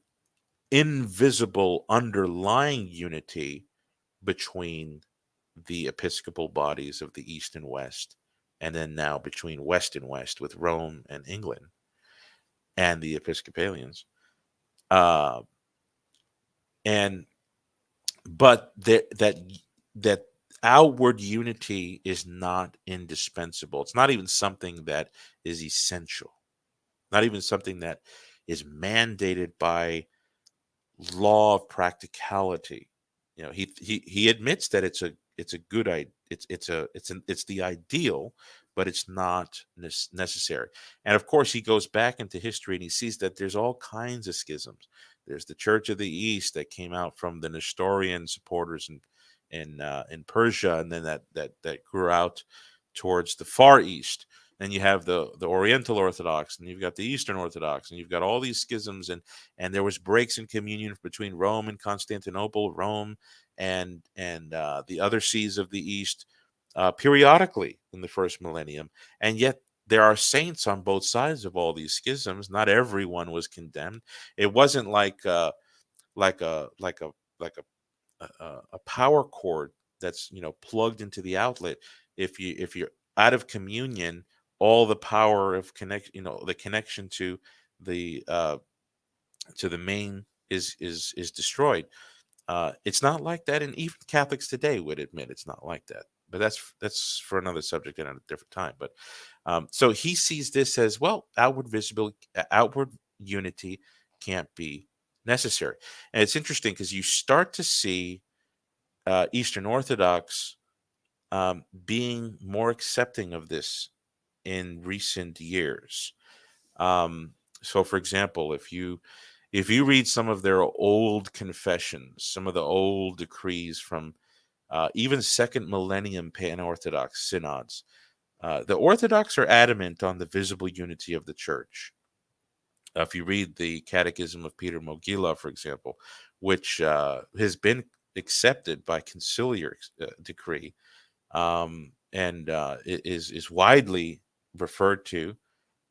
invisible underlying unity between the episcopal bodies of the East and West, and then now between West and West with Rome and England. and the Episcopalians. Uh, and but that outward unity is not indispensable. It's not even something that is essential. Not even something that is mandated by law of practicality. You know, he admits that it's a good idea. It's the ideal, but it's not necessary. And of course, he goes back into history and he sees that there's all kinds of schisms. There's the Church of the East that came out from the Nestorian supporters in Persia, and then that grew out towards the Far East. Then you have the Oriental Orthodox, and you've got the Eastern Orthodox, and you've got all these schisms, and there was breaks in communion between Rome and Constantinople, Rome and the other sees of the East, periodically in the first millennium, and yet there are saints on both sides of all these schisms. Not everyone was condemned. It wasn't like like a like a like a power cord that's plugged into the outlet. If you're out of communion, all the power of the connection to the main is destroyed. It's not like that, and even Catholics today would admit it's not like that. But that's for another subject and at a different time. But so he sees this as, well, outward visibility, outward unity can't be necessary. And it's interesting because you start to see Eastern Orthodox being more accepting of this in recent years. So, for example, if you read some of their old confessions, some of the old decrees from even second millennium pan-Orthodox synods, the Orthodox are adamant on the visible unity of the Church. If you read the Catechism of Peter Mogila, for example, which has been accepted by conciliar decree, and is widely referred to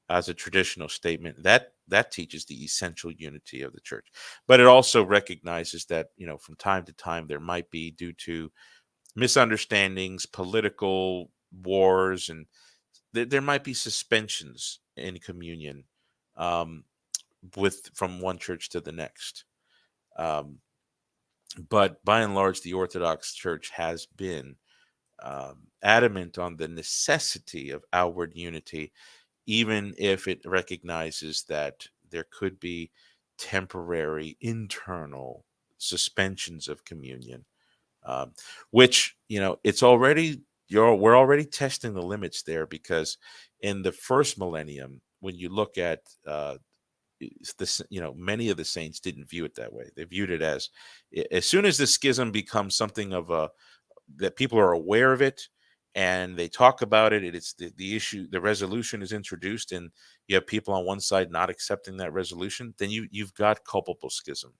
as a traditional statement, that teaches the essential unity of the Church. But it also recognizes that from time to time there might be, due to misunderstandings, political wars, and there might be suspensions in communion, um, with from one church to the next. Um, but by and large, the Orthodox Church has been adamant on the necessity of outward unity, even if it recognizes that there could be temporary internal suspensions of communion, um, which it's already we're already testing the limits there, because in the first millennium, when you look at this, many of the saints didn't view it that way. They viewed it as soon as the schism becomes something of a that people are aware of it and they talk about it, it's the issue, the resolution is introduced, and you have people on one side not accepting that resolution, then you've got culpable schism.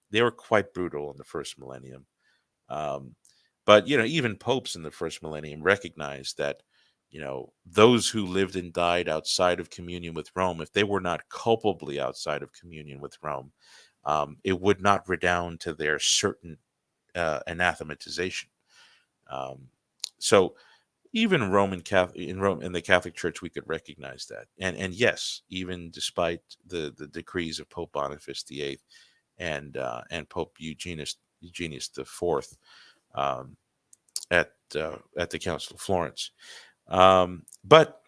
They were quite brutal in the first millennium. um, but even popes in the first millennium recognized that those who lived and died outside of communion with Rome, if they were not culpably outside of communion with Rome, it would not redound to their certain anathematization. Um, so even Roman Catholic in the Catholic Church, we could recognize that. And yes, even despite the decrees of Pope Boniface VIII and Pope Eugenius the Fourth, um, at the Council of Florence. But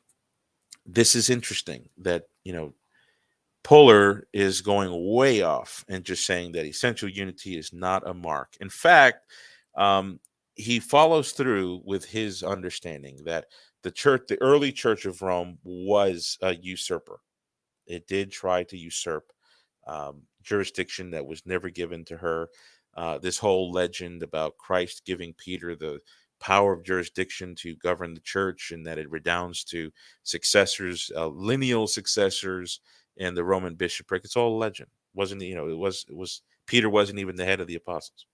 this is interesting that Polar is going way off and just saying that essential unity is not a mark. In fact, um, he follows through with his understanding that the early Church of Rome, was a usurper. It did try to usurp jurisdiction that was never given to her. This whole legend about Christ giving Peter the power of jurisdiction to govern the church, and that it redounds to successors, lineal successors, and the Roman bishopric. It's all a legend. Wasn't it was Peter wasn't even the head of the apostles.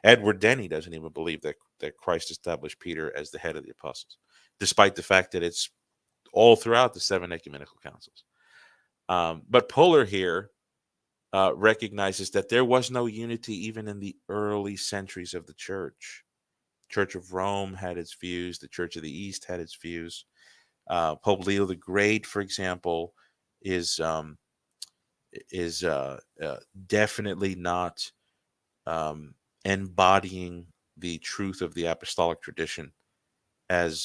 Edward Denney doesn't even believe that Christ established Peter as the head of the apostles, despite the fact that it's all throughout the seven ecumenical councils. But Polar here recognizes that there was no unity even in the early centuries of the church. Church of Rome had its views. The Church of the East had its views. Pope Leo the Great, for example, is definitely not embodying the truth of the apostolic tradition as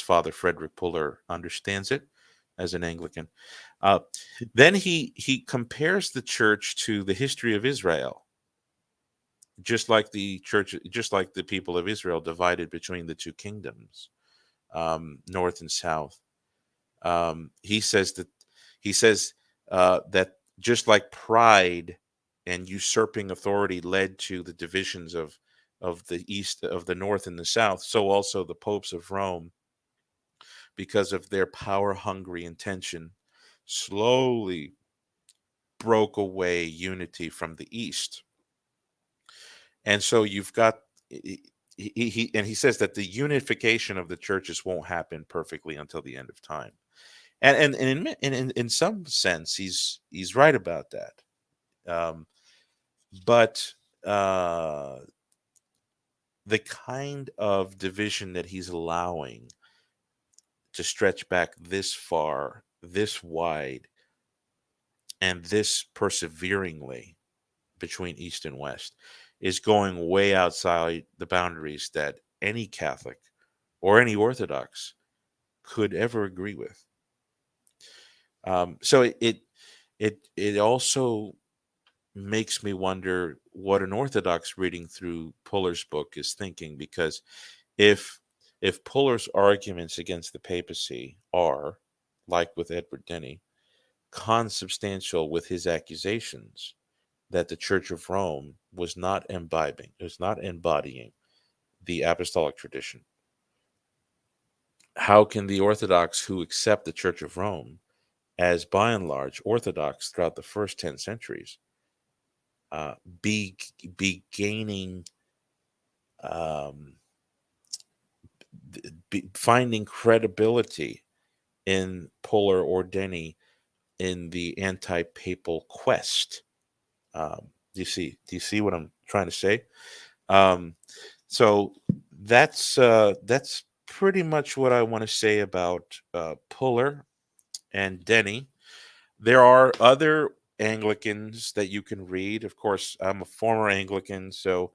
Father Frederick Puller understands it as an Anglican. Then he compares the church to the history of Israel, just like the church, just like the people of Israel divided between the two kingdoms, north and south. He says that just like pride and usurping authority led to the divisions of the east, of the north and the south, so also the popes of Rome, because of their power hungry intention, slowly broke away unity from the east. And so you've got he says that the unification of the churches won't happen perfectly until the end of time. And in some sense he's right about that. But the kind of division that he's allowing to stretch back this far, this wide, and this perseveringly between East and West is going way outside the boundaries that any Catholic or any Orthodox could ever agree with. So it also makes me wonder what an Orthodox reading through Puller's book is thinking, because if Puller's arguments against the papacy are, like with Edward Denney, consubstantial with his accusations that the Church of Rome was not embodying the apostolic tradition, how can the Orthodox who accept the Church of Rome as by and large Orthodox throughout the first 10 centuries be gaining, um, finding credibility in Puller or Denney in the anti-papal quest? Do you see what I'm trying to say? So that's pretty much what I want to say about Puller and Denney. There are other Anglicans that you can read. Of course, I'm a former Anglican, so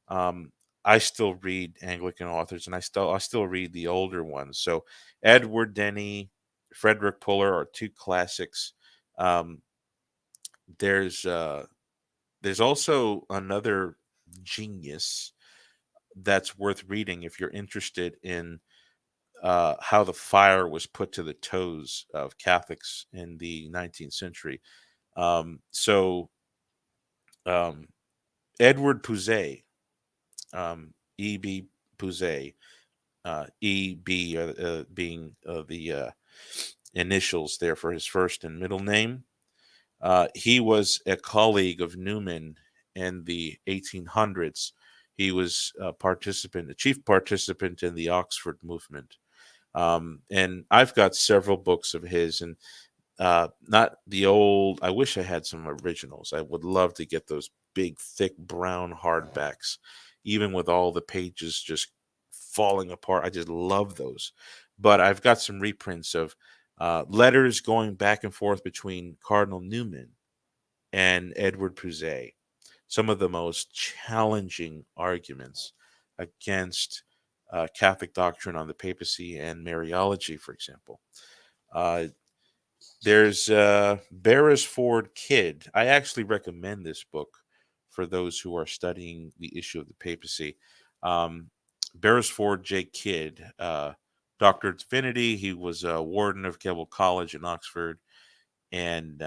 um, I still read Anglican authors, and I still read the older ones. So Edward Denney, Frederick Puller are two classics. Um, there's also another genius that's worth reading if you're interested in how the fire was put to the toes of Catholics in the 19th century. So Edward Pusey, E.B. Pusey, E.B. being the initials there for his first and middle name. He was a colleague of Newman in the 1800s. He was a chief participant in the Oxford movement. And I've got several books of his, and not the old. I wish I had some originals. I would love to get those big, thick, brown hardbacks, even with all the pages just falling apart. I just love those. But I've got some reprints of letters going back and forth between Cardinal Newman and Edward Pusey. Some of the most challenging arguments against Catholic doctrine on the papacy and Mariology, for example. There's Beresford Kidd. I actually recommend this book for those who are studying the issue of the papacy. Beresford J. Kidd, Doctor of Divinity. He was a warden of Keble College in Oxford, and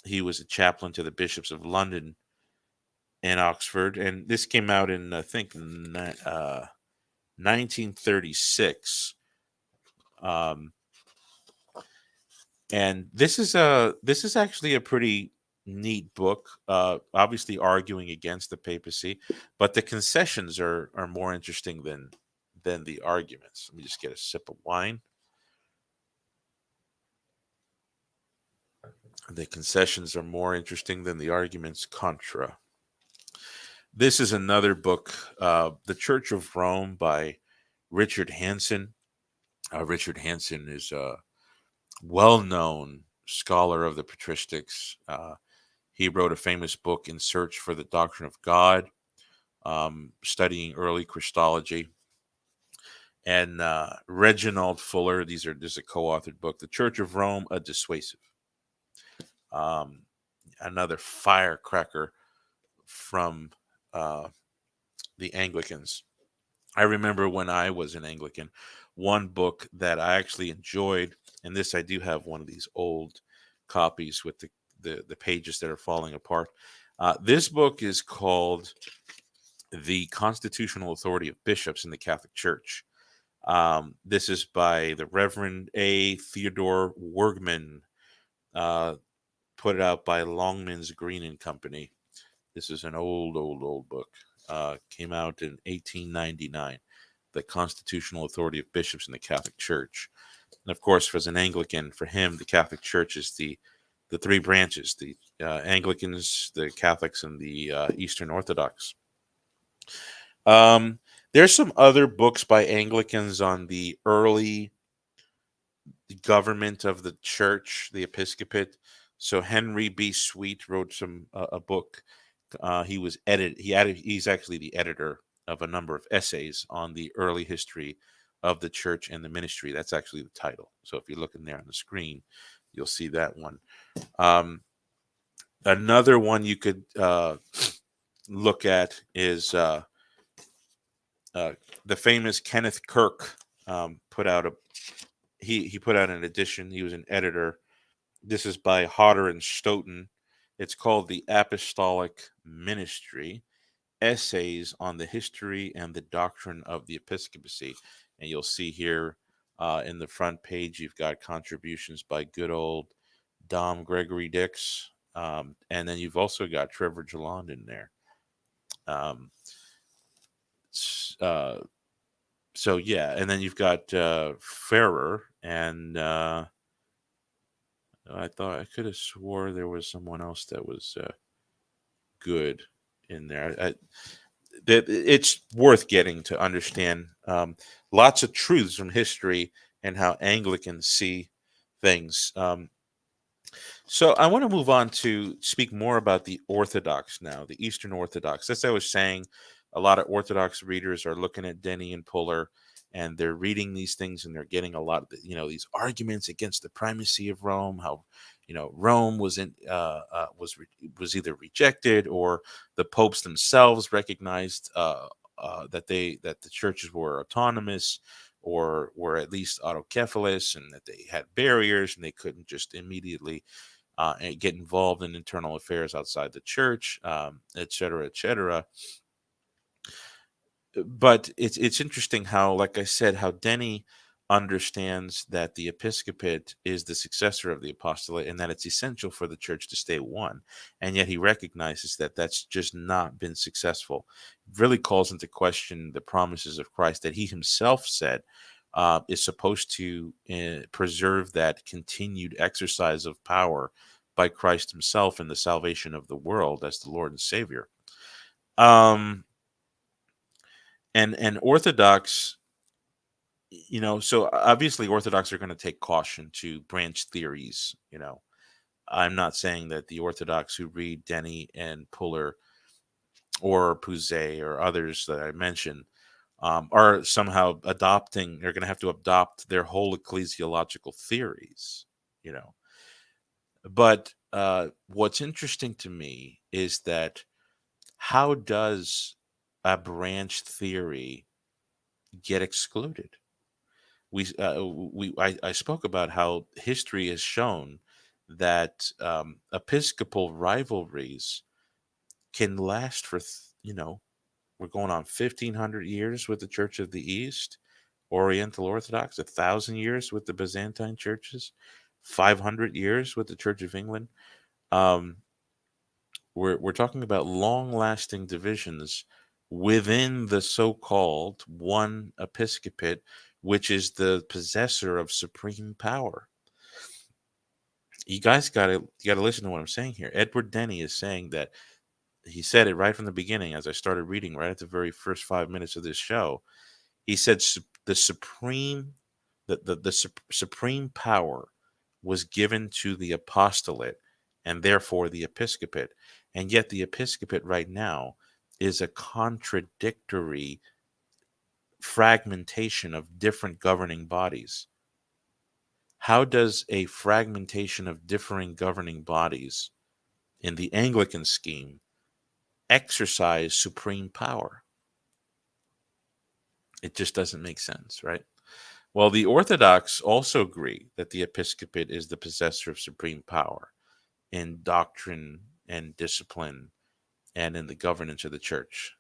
he was a chaplain to the bishops of London and Oxford. And this came out in, I think, 1936. And this is actually a pretty neat book, obviously arguing against the papacy, but the concessions are more interesting than the arguments. Let me just get a sip of wine. The concessions are more interesting than the arguments contra. This is another book, The Church of Rome by Richard Hanson. Richard Hanson is well-known scholar of the patristics. He wrote a famous book, In Search for the Doctrine of God, studying early Christology. And Reginald Fuller, this is a co-authored book, The Church of Rome, a Dissuasive. Another firecracker from the Anglicans. I remember when I was an Anglican, one book that I actually enjoyed, and this I do have one of these old copies with the pages that are falling apart. This book is called The Constitutional Authority of Bishops in the Catholic Church. This is by the Reverend A. Theodore Wergman, put it out by Longmans Green and Company. This is an old book. Came out in 1899. The Constitutional Authority of Bishops in the Catholic Church. And of course, as an Anglican, for him, the Catholic Church is the three branches: the Anglicans, the Catholics, and the Eastern Orthodox. There's some other books by Anglicans on the early government of the church, the episcopate. So Henry B. Sweet wrote a book. He's actually the editor of a number of essays on the early history of the church and the ministry. That's actually the title. So if you're looking there on the screen, you'll see that one. Another one you could look at is the famous Kenneth Kirk put out he put out an edition. He was an editor. This is by Hodder and Stoughton. It's called The Apostolic Ministry, Essays on the History and the Doctrine of the Episcopacy. And you'll see here in the front page, you've got contributions by good old Dom Gregory Dix. And then you've also got Trevor Jalond in there. So yeah, and then you've got Ferrer, and I thought I could have swore there was someone else that was good in there. It's worth getting to understand lots of truths from history and how Anglicans see things. So I want to move on to speak more about the Orthodox now, the Eastern Orthodox. As I was saying, a lot of Orthodox readers are looking at Denney and Puller, and they're reading these things, and they're getting a lot of these arguments against the primacy of Rome. How Rome was was either rejected, or the popes themselves recognized that the churches were autonomous, or were at least autocephalous, and that they had barriers, and they couldn't just immediately and get involved in internal affairs outside the church, et cetera, et cetera. But it's interesting how, like I said, how Denney understands that the episcopate is the successor of the apostolate, and that it's essential for the church to stay one. And yet he recognizes that that's just not been successful. It really calls into question the promises of Christ that he himself said is supposed to preserve that continued exercise of power by Christ himself in the salvation of the world as the Lord and Savior. And Orthodox, so obviously Orthodox are going to take caution to branch theories. I'm not saying that the Orthodox who read Denney and Puller or Pouzet or others that I mentioned are somehow they're going to have to adopt their whole ecclesiological theories, But what's interesting to me is that how does a branch theory get excluded? I spoke about how history has shown that episcopal rivalries can last for we're going on 1,500 years with the Church of the East, Oriental Orthodox, 1,000 years with the Byzantine churches, 500 years with the Church of England. We're talking about long-lasting divisions within the so-called one episcopate, which is the possessor of supreme power. You guys got to listen to what I'm saying here. Edward Denney is saying that, he said it right from the beginning as I started reading, right at the very first 5 minutes of this show. He said the supreme power was given to the apostolate and therefore the episcopate. And yet the episcopate right now is a contradictory fragmentation of different governing bodies. How does a fragmentation of differing governing bodies in the Anglican scheme exercise supreme power? It just doesn't make sense, right? Well, the Orthodox also agree that the episcopate is the possessor of supreme power in doctrine and discipline and in the governance of the church.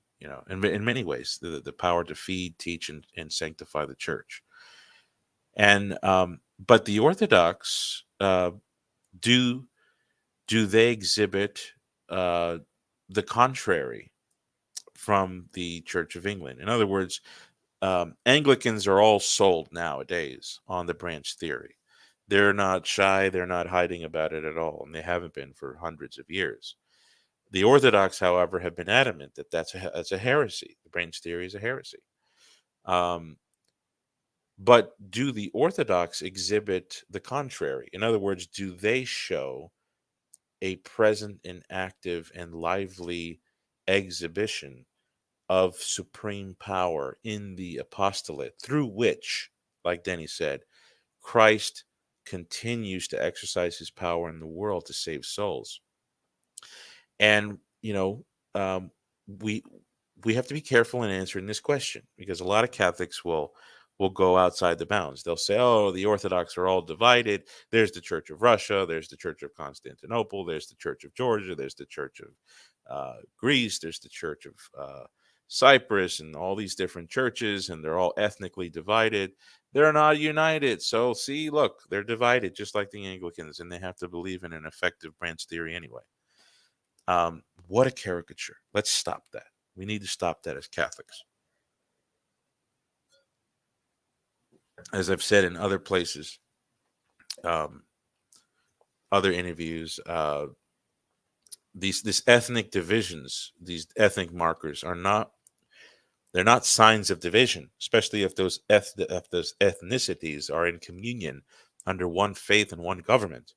In many ways, the power to feed, teach, and sanctify the church. And but the Orthodox do they exhibit the contrary from the Church of England? In other words, Anglicans are all sold nowadays on the branch theory. They're not shy, they're not hiding about it at all, and they haven't been for hundreds of years. The Orthodox, however, have been adamant that that's a heresy. The branch theory is a heresy. But do the Orthodox exhibit the contrary? In other words, do they show a present and active and lively exhibition of supreme power in the apostolate, through which, like Denney said, Christ continues to exercise his power in the world to save souls? And we have to be careful in answering this question, because a lot of Catholics will go outside the bounds. They'll say, oh, the Orthodox are all divided. There's the Church of Russia, there's the Church of Constantinople, there's the Church of Georgia, there's the Church of Greece, there's the Church of Cyprus, and all these different churches, and they're all ethnically divided. They're not united. So see, look, they're divided just like the Anglicans, and they have to believe in an effective branch theory anyway. What a caricature. Let's stop that. We need to stop that as Catholics. As I've said in other places, other interviews, these ethnic divisions, these ethnic markers they're not signs of division, especially if those ethnicities are in communion under one faith and one government.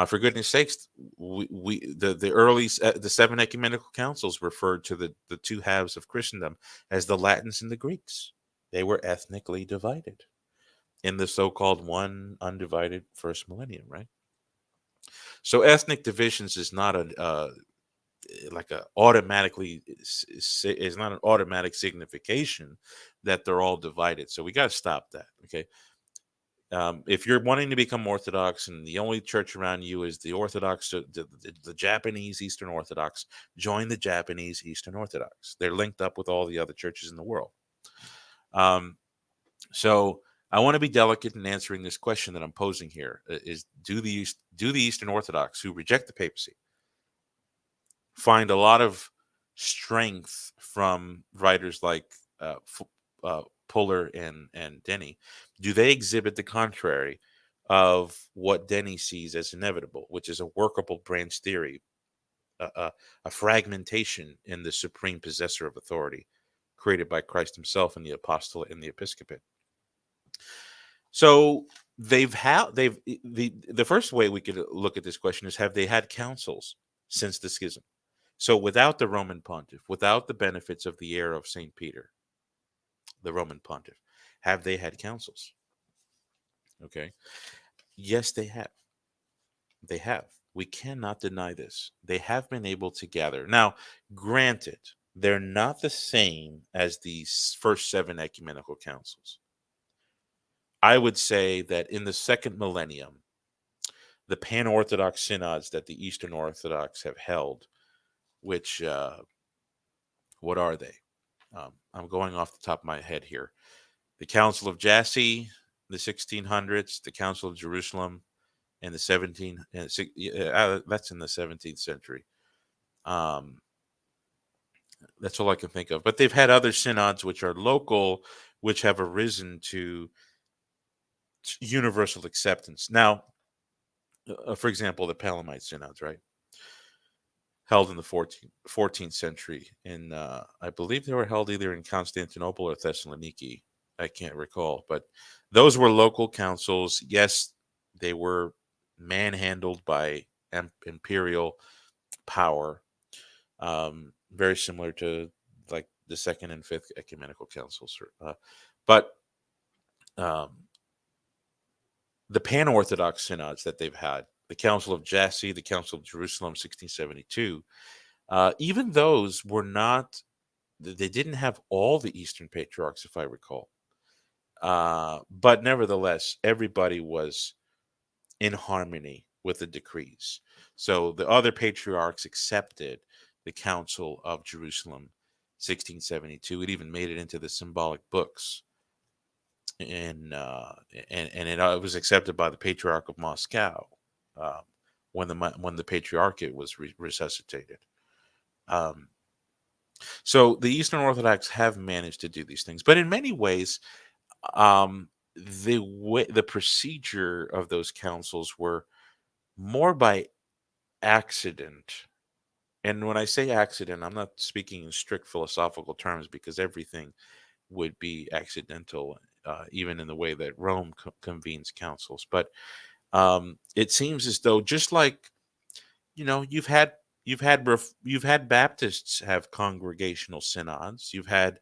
For goodness sakes, the seven ecumenical councils referred to the two halves of Christendom as the Latins and the Greeks. They were ethnically divided in the so-called one undivided first millennium, right? So ethnic divisions is not is not an automatic signification that they're all divided. So we got to stop that, okay? If you're wanting to become Orthodox and the only church around you is the Orthodox, the Japanese Eastern Orthodox, join the Japanese Eastern Orthodox. They're linked up with all the other churches in the world. So I want to be delicate in answering this question that I'm posing here: is do the Eastern Orthodox, who reject the papacy, find a lot of strength from writers like Puller and Denney? Do they exhibit the contrary of what Denney sees as inevitable, which is a workable branch theory, a fragmentation in the supreme possessor of authority created by Christ himself in the apostolate and the episcopate? So the first way we could look at this question is, have they had councils since the schism? So without the Roman pontiff, without the benefits of the era of St. Peter, the Roman pontiff, have they had councils? Okay. Yes, they have. They have. We cannot deny this. They have been able to gather. Now, granted, they're not the same as the first seven ecumenical councils. I would say that in the second millennium, the pan-Orthodox synods that the Eastern Orthodox have held, which, what are they? I'm going off the top of my head here. The Council of Jassy, the 1600s, the Council of Jerusalem, and the 17. That's in the 17th century. That's all I can think of. But they've had other synods which are local, which have arisen to universal acceptance. Now, for example, the Palamite synods, right? Held in the 14th century. I believe they were held either in Constantinople or Thessaloniki. I can't recall. But those were local councils. Yes, They were manhandled by imperial power, very similar to like the Second and Fifth Ecumenical Councils. But um, the pan-Orthodox synods that they've had, the Council of Jassy, the Council of Jerusalem, 1672, even those were not, they didn't have all the Eastern Patriarchs, if I recall. But nevertheless, everybody was in harmony with the decrees. So the other patriarchs accepted the Council of Jerusalem, 1672. It even made it into the symbolic books, and it was accepted by the Patriarch of Moscow uh, when the Patriarchate was resuscitated. Um, so the Eastern Orthodox have managed to do these things, but in many ways, the procedure of those councils were more by accident. And when I say accident, I'm not speaking in strict philosophical terms, because everything would be accidental, even in the way that Rome convenes councils. But it seems as though, just like, you've had Baptists have congregational synods, you've had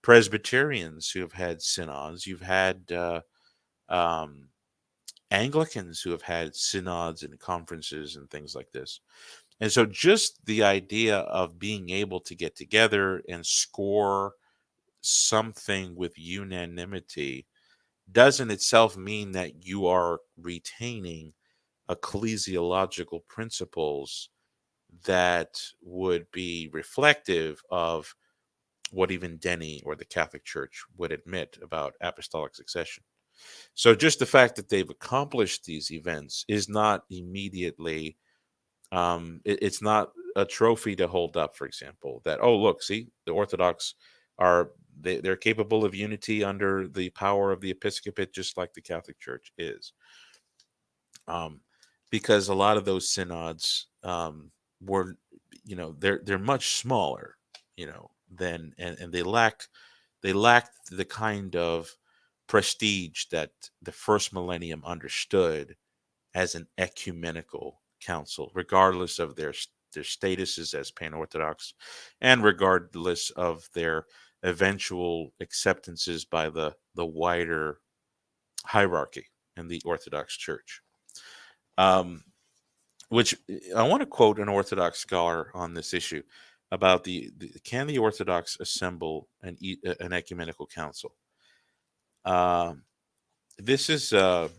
Presbyterians who have had synods, you've had um, Anglicans who have had synods and conferences and things like this. And so just the idea of being able to get together and score something with unanimity doesn't itself mean that you are retaining ecclesiological principles that would be reflective of what even Denney or the Catholic Church would admit about apostolic succession. So just the fact that they've accomplished these events is not immediately, it's not a trophy to hold up, for example, that, oh, look, see, the Orthodox they're capable of unity under the power of the episcopate, just like the Catholic Church is. Because a lot of those synods were, they're much smaller, than, and they lacked the kind of prestige that the first millennium understood as an ecumenical council, regardless of their statuses as pan-Orthodox, and regardless of their eventual acceptances by the wider hierarchy in the Orthodox Church. Which I want to quote an Orthodox scholar on this issue about can the Orthodox assemble an ecumenical council? This is a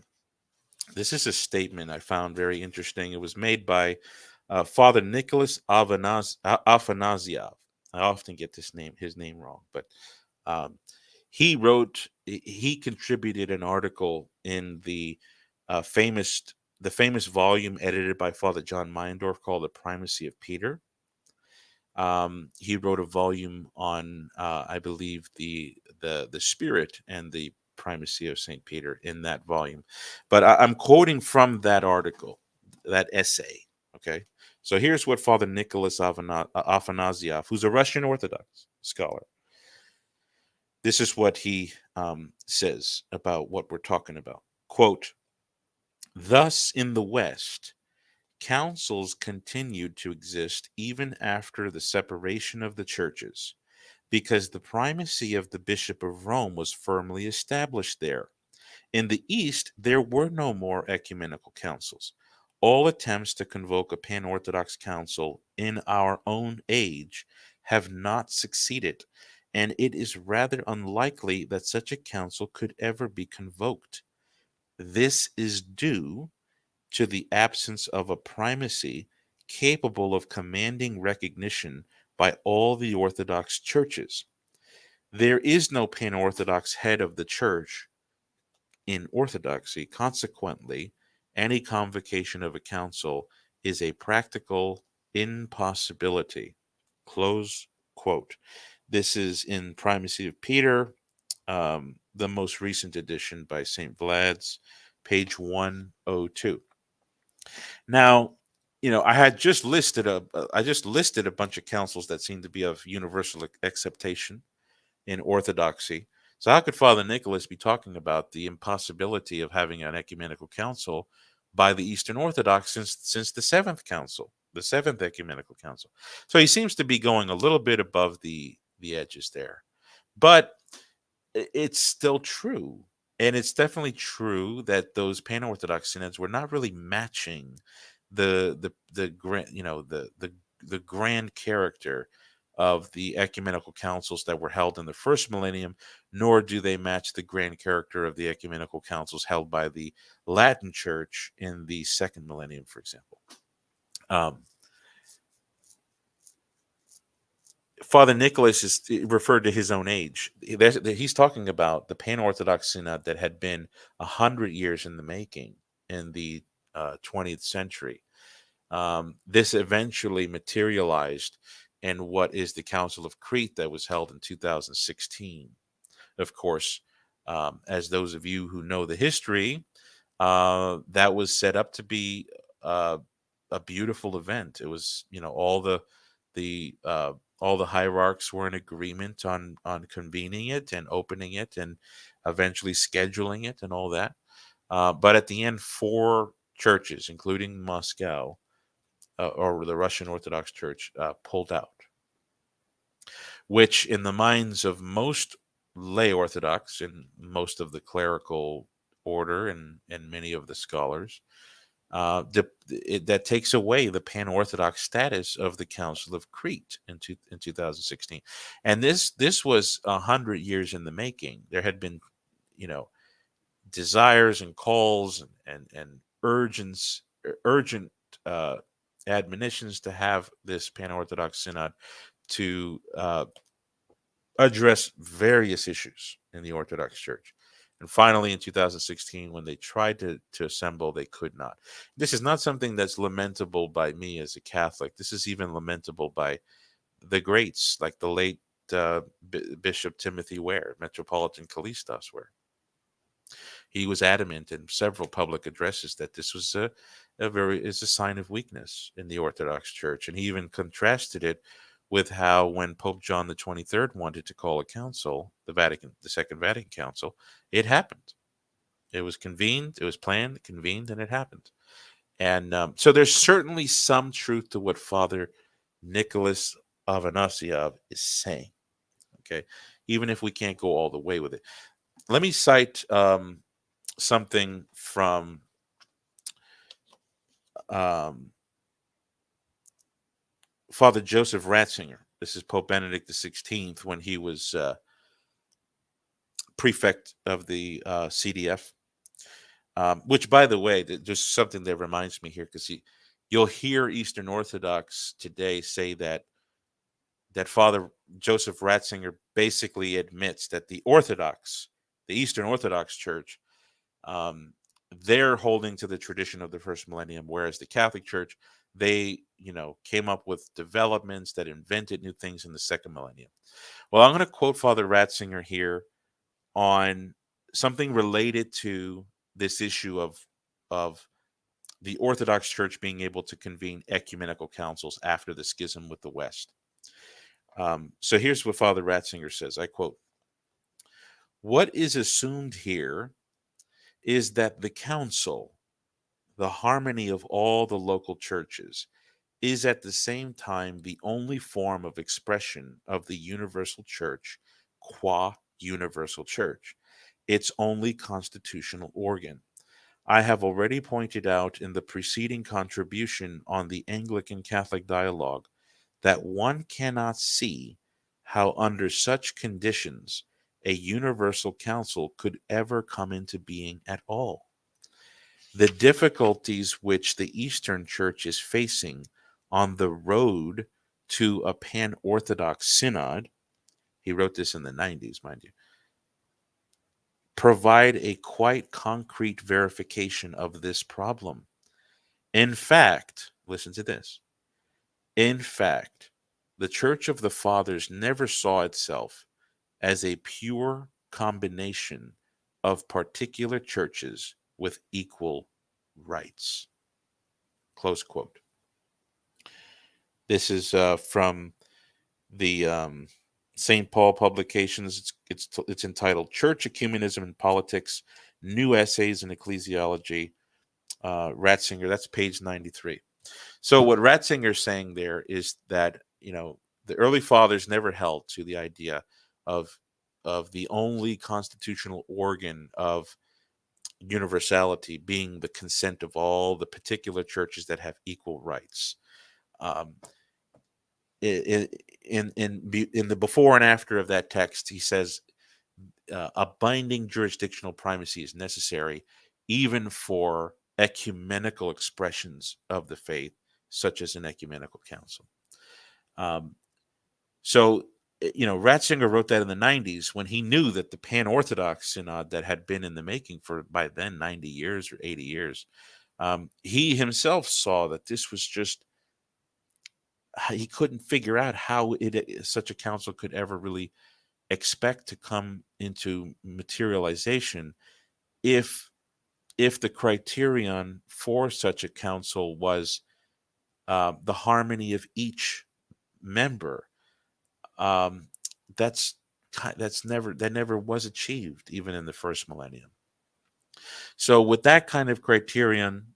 statement I found very interesting. It was made by Father Nicholas Afanasiev. I often get his name wrong, but he contributed an article in the famous volume edited by Father John Meyendorff called The Primacy of Peter. He wrote a volume on, I believe, the spirit and the primacy of St. Peter in that volume. But I'm quoting from that article, that essay. Okay. So here's what Father Nicholas Afanasiev, who's a Russian Orthodox scholar, this is what he says about what we're talking about. Quote, "Thus in the West, councils continued to exist even after the separation of the churches, because the primacy of the Bishop of Rome was firmly established there. In the East, there were no more ecumenical councils. All attempts to convoke a pan-Orthodox council in our own age have not succeeded, and it is rather unlikely that such a council could ever be convoked. This is due to the absence of a primacy capable of commanding recognition by all the Orthodox churches. There is no pan-Orthodox head of the church in Orthodoxy. Consequently, any convocation of a council is a practical impossibility." Close quote. This is in Primacy of Peter, the most recent edition by St. Vlad's, page 102. Now, I just listed a bunch of councils that seem to be of universal acceptation in Orthodoxy. So how could Father Nicholas be talking about the impossibility of having an ecumenical council by the Eastern Orthodox since the Seventh Council, the Seventh Ecumenical Council? So he seems to be going a little bit above the edges there, but it's still true. And it's definitely true that those pan-Orthodox synods were not really matching the grand, the grand character of the ecumenical councils that were held in the first millennium, nor do they match the grand character of the ecumenical councils held by the Latin Church in the second millennium, for example. Um, Father Nicholas is referred to his own age. He's talking about the Pan-Orthodox Synod that had been 100 years in the making in the 20th century. This eventually materialized in what is the Council of Crete that was held in 2016. Of course, as those of you who know the history, that was set up to be uh, a beautiful event. It was, the all the hierarchs were in agreement on convening it and opening it and eventually scheduling it and all that. But at the end, four churches, including Moscow or the Russian Orthodox Church, pulled out, which in the minds of most lay Orthodox and most of the clerical order and many of the scholars, that takes away the pan-Orthodox status of the Council of Crete in 2016. And this was 100 years in the making. There had been, desires and calls and urgent uh, admonitions to have this pan-Orthodox synod to address various issues in the Orthodox Church. And finally, in 2016, when they tried to assemble, they could not. This is not something that's lamentable by me as a Catholic. This is even lamentable by the greats, like the late Bishop Timothy Ware, Metropolitan Callistos Ware. He was adamant in several public addresses that this was is a sign of weakness in the Orthodox Church, and he even contrasted it with how when Pope John the 23rd wanted to call a council, the Second Vatican Council, it happened. It was convened, it was planned, convened, and it happened. And so there's certainly some truth to what Father Nicholas Avanasiov is saying. Okay, even if we can't go all the way with it. Let me cite something from um, Father Joseph Ratzinger. This is Pope Benedict XVI when he was prefect of the CDF. Which, by the way, just something that reminds me here, because you'll hear Eastern Orthodox today say that Father Joseph Ratzinger basically admits that the Eastern Orthodox Church, they're holding to the tradition of the first millennium, whereas the Catholic Church, they came up with developments that invented new things in the second millennium. Well, I'm going to quote Father Ratzinger here on something related to this issue of the Orthodox Church being able to convene ecumenical councils after the schism with the West. So here's what Father Ratzinger says. I quote, "What is assumed here is that the council, the harmony of all the local churches, is at the same time the only form of expression of the universal church qua universal church, its only constitutional organ. I have already pointed out in the preceding contribution on the Anglican Catholic dialogue that one cannot see how under such conditions a universal council could ever come into being at all. The difficulties which the Eastern Church is facing on the road to a pan-Orthodox synod," he wrote this in the 90s, mind you, "provide a quite concrete verification of this problem. In fact," listen to this, "in fact, the Church of the Fathers never saw itself as a pure combination of particular churches with equal rights." Close quote. This is from the St. Paul Publications. It's entitled "Church Ecumenism and Politics: New Essays in Ecclesiology." Ratzinger. That's page 93. So what Ratzinger's saying there is that the early fathers never held to the idea of the only constitutional organ of universality being the consent of all the particular churches that have equal rights. Um, in the before and after of that text, he says a binding jurisdictional primacy is necessary, even for ecumenical expressions of the faith, such as an ecumenical council. So, Ratzinger wrote that in the 90s when he knew that the pan-Orthodox synod that had been in the making for, by then, 90 years or 80 years, he himself saw that this was just, he couldn't figure out how such a council could ever really expect to come into materialization if the criterion for such a council was the harmony of each member. Um, that's that never was achieved even in the first millennium. So with that kind of criterion,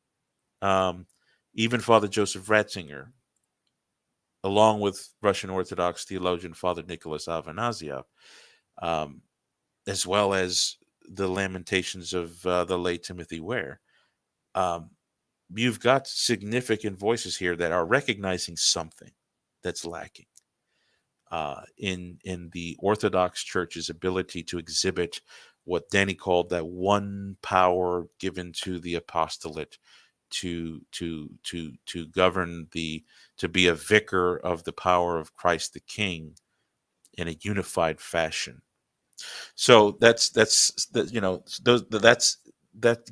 even Father Joseph Ratzinger, along with Russian Orthodox theologian Father Nicholas Afanasiev, as well as the Lamentations of the late Timothy Ware, you've got significant voices here that are recognizing something that's lacking in the Orthodox Church's ability to exhibit what Denney called that one power given to the apostolate to govern to be a vicar of the power of Christ the King in a unified fashion. So that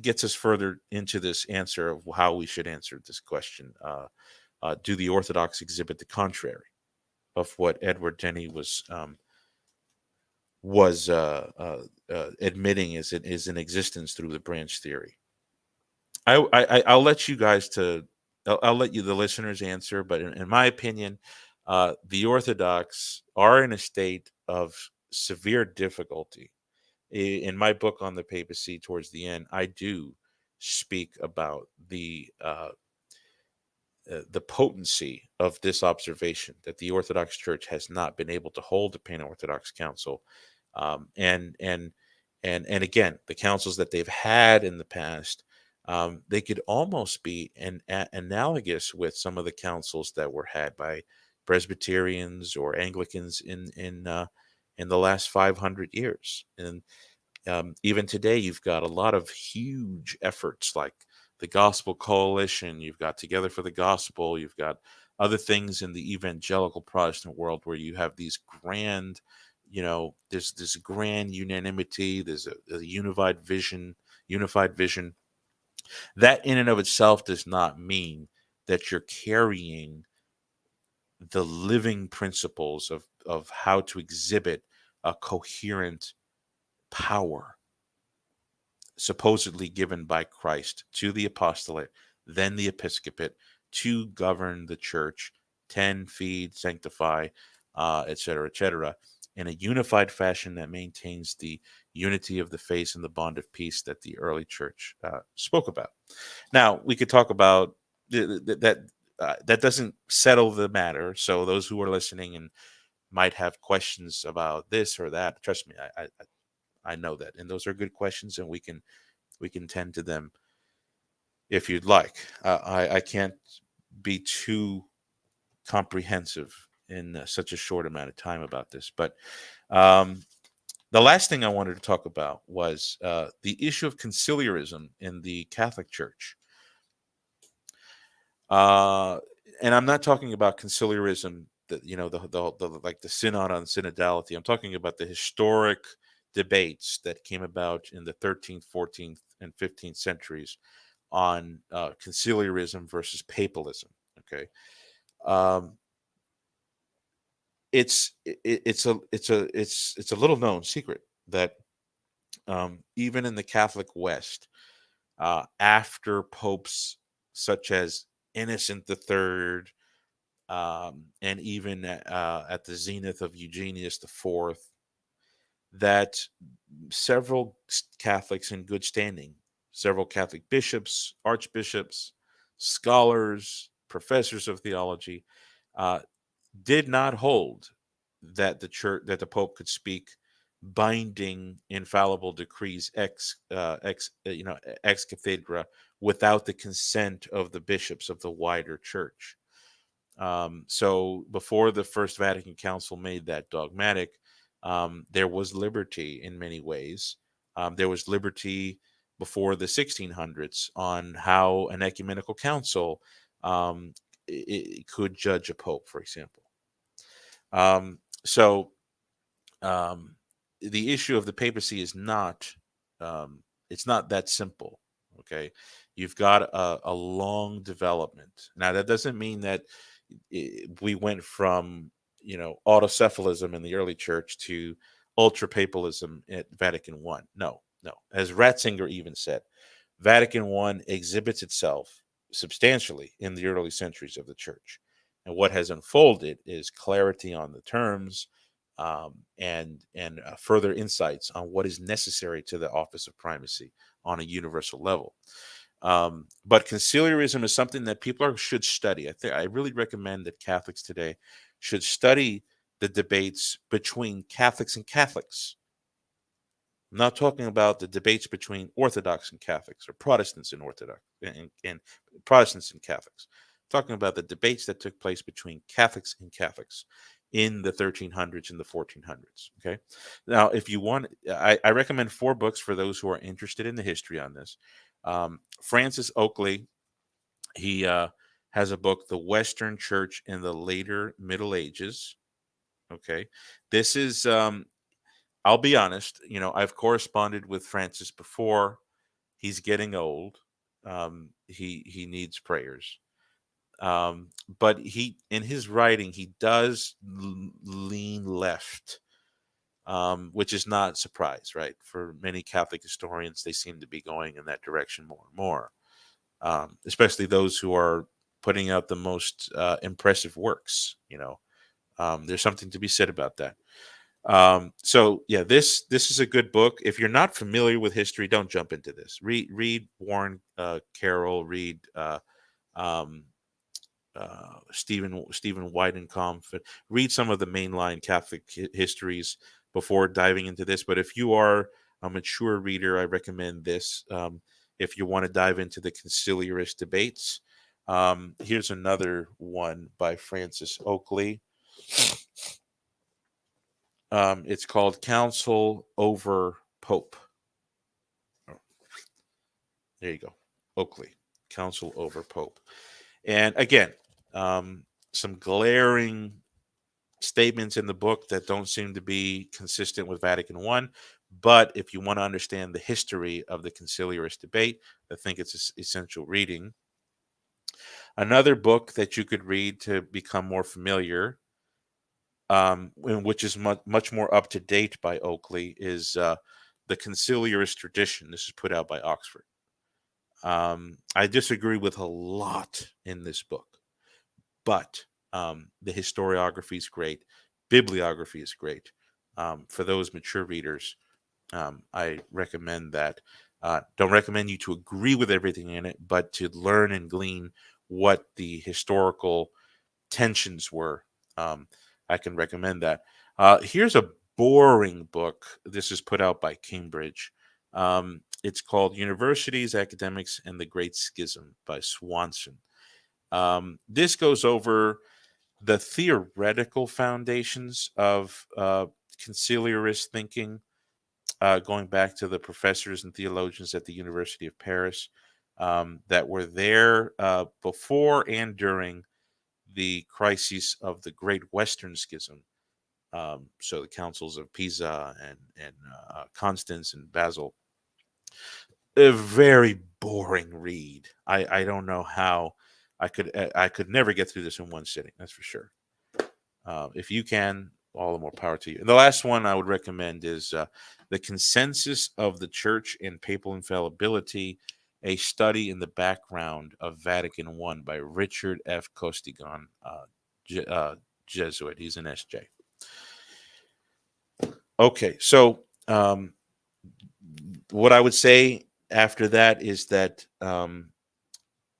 gets us further into this answer of how we should answer this question. Do the Orthodox exhibit the contrary of what Edward Denney was admitting is in existence through the branch theory? I'll let you guys I'll let you, the listeners, answer, but in my opinion, the Orthodox are in a state of severe difficulty. In my book on the papacy, towards the end, I do speak about the potency of this observation that the Orthodox Church has not been able to hold a pan-Orthodox council, and again, the councils that they've had in the past, they could almost be analogous with some of the councils that were had by Presbyterians or Anglicans in the last 500 years. And even today, you've got a lot of huge efforts like the Gospel Coalition. You've got Together for the Gospel. You've got other things in the evangelical Protestant world where you have these grand, there's this grand unanimity. There's a unified vision. That in and of itself does not mean that you're carrying the living principles of how to exhibit a coherent power supposedly given by Christ to the apostolate, then the episcopate, to govern the church, tend, feed, sanctify, etc., in a unified fashion that maintains the unity of the faith and the bond of peace that the early church spoke about. Now, we could talk about that. That doesn't settle the matter. So those who are listening and might have questions about this or that, trust me, I know that, and those are good questions, and we can tend to them if you'd like. I can't be too comprehensive in such a short amount of time about this, but the last thing I wanted to talk about was the issue of conciliarism in the Catholic Church. And I'm not talking about conciliarism that the like the synod on synodality. I'm talking about the historic debates that came about in the 13th, 14th, and 15th centuries on conciliarism versus papalism. Okay, it's a little known secret that even in the Catholic West, after popes such as Innocent III, and even at the zenith of Eugenius IV, that several Catholics in good standing, several Catholic bishops, archbishops, scholars, professors of theology, uh, did not hold that the Pope could speak binding infallible decrees ex cathedra without the consent of the bishops of the wider church. So before the First Vatican Council made that dogmatic, there was liberty in many ways. There was liberty before the 1600s on how an ecumenical council it could judge a pope, for example. So um, the issue of the papacy is not it's not that simple. Okay, you've got a long development. Now that doesn't mean that we went from autocephalism in the early church to ultra papalism at Vatican I. No, no. As Ratzinger even said, Vatican I exhibits itself substantially in the early centuries of the church. And what has unfolded is clarity on the terms, and further insights on what is necessary to the office of primacy on a universal level. But conciliarism is something that people should study. I really recommend that Catholics today should study the debates between Catholics and Catholics. I'm not talking about the debates between Orthodox and Catholics, or Protestants and Orthodox and Protestants and Catholics. I'm talking about the debates that took place between Catholics and Catholics in the 1300s and the 1400s. Okay. Now, if you want, I recommend 4 books for those who are interested in the history on this. Francis Oakley, he has a book, The Western Church in the Later Middle Ages. Okay. This is, I'll be honest, I've corresponded with Francis before. He's getting old. He needs prayers. But in his writing, he does lean left, which is not a surprise, right? For many Catholic historians, they seem to be going in that direction more and more, especially those who are putting out the most impressive works. There's something to be said about that. So yeah, this is a good book. If you're not familiar with history, don't jump into this. Read Warren Carroll, read um, Stephen Weidenkampf, read some of the mainline Catholic histories before diving into this. But if you are a mature reader, I recommend this. If you want to dive into the conciliarist debates, here's another one by Francis Oakley. It's called Council Over Pope. Oh, there you go. Oakley, Council Over Pope. And again, some glaring statements in the book that don't seem to be consistent with Vatican I. But if you want to understand the history of the conciliarist debate, I think it's essential reading. Another book that you could read to become more familiar, which is much more up to date by Oakley, is The Conciliarist Tradition. This is put out by Oxford. I disagree with a lot in this book, but the historiography is great. Bibliography is great. For those mature readers, I recommend that. Don't recommend you to agree with everything in it, but to learn and glean what the historical tensions were. I can recommend that. Here's a boring book. This is put out by Cambridge. It's called Universities, Academics, and the Great Schism by Swanson. This goes over the theoretical foundations of conciliarist thinking, going back to the professors and theologians at the University of Paris that were there before and during the crises of the Great Western Schism. So the councils of Pisa and Constance and Basel. A very boring read. I don't know how I could never get through this in one sitting. That's for sure. If you can, all the more power to you. And the last one I would recommend is The Consensus of the Church and Papal Infallibility, a study in the background of Vatican I by Richard F. Costigan, Jesuit. He's an SJ. Okay, so what I would say after that is that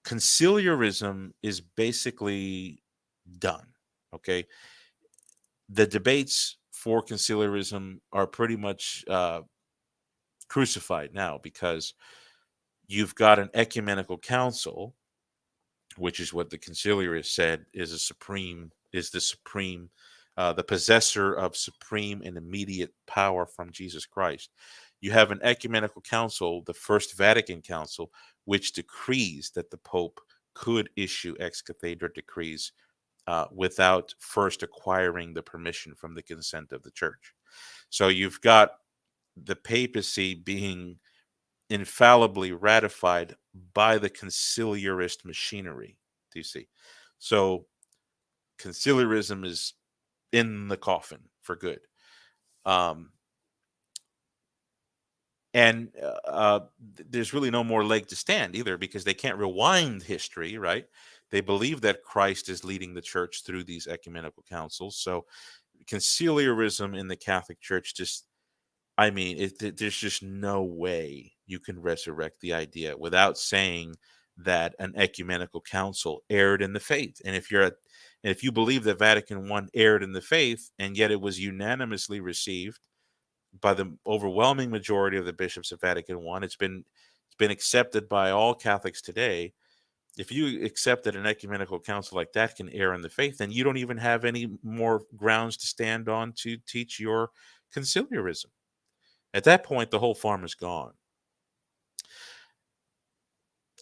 conciliarism is basically done. Okay, the debates for conciliarism are pretty much crucified now, because you've got an ecumenical council, which is what the conciliarists said is the possessor of supreme and immediate power from Jesus Christ. You have an ecumenical council, the First Vatican Council, which decrees that the Pope could issue ex cathedra decrees without first acquiring the permission from the consent of the church. So you've got the papacy being infallibly ratified by the conciliarist machinery. Do you see? So conciliarism is in the coffin for good. And there's really no more leg to stand either, because they can't rewind history, right? They believe that Christ is leading the church through these ecumenical councils. So conciliarism in the Catholic Church there's just no way you can resurrect the idea without saying that an ecumenical council erred in the faith. And if you believe that Vatican I erred in the faith, and yet it was unanimously received by the overwhelming majority of the bishops of Vatican I, it's been accepted by all Catholics today. If you accept that an ecumenical council like that can err in the faith, then you don't even have any more grounds to stand on to teach your conciliarism. At that point, the whole farm is gone.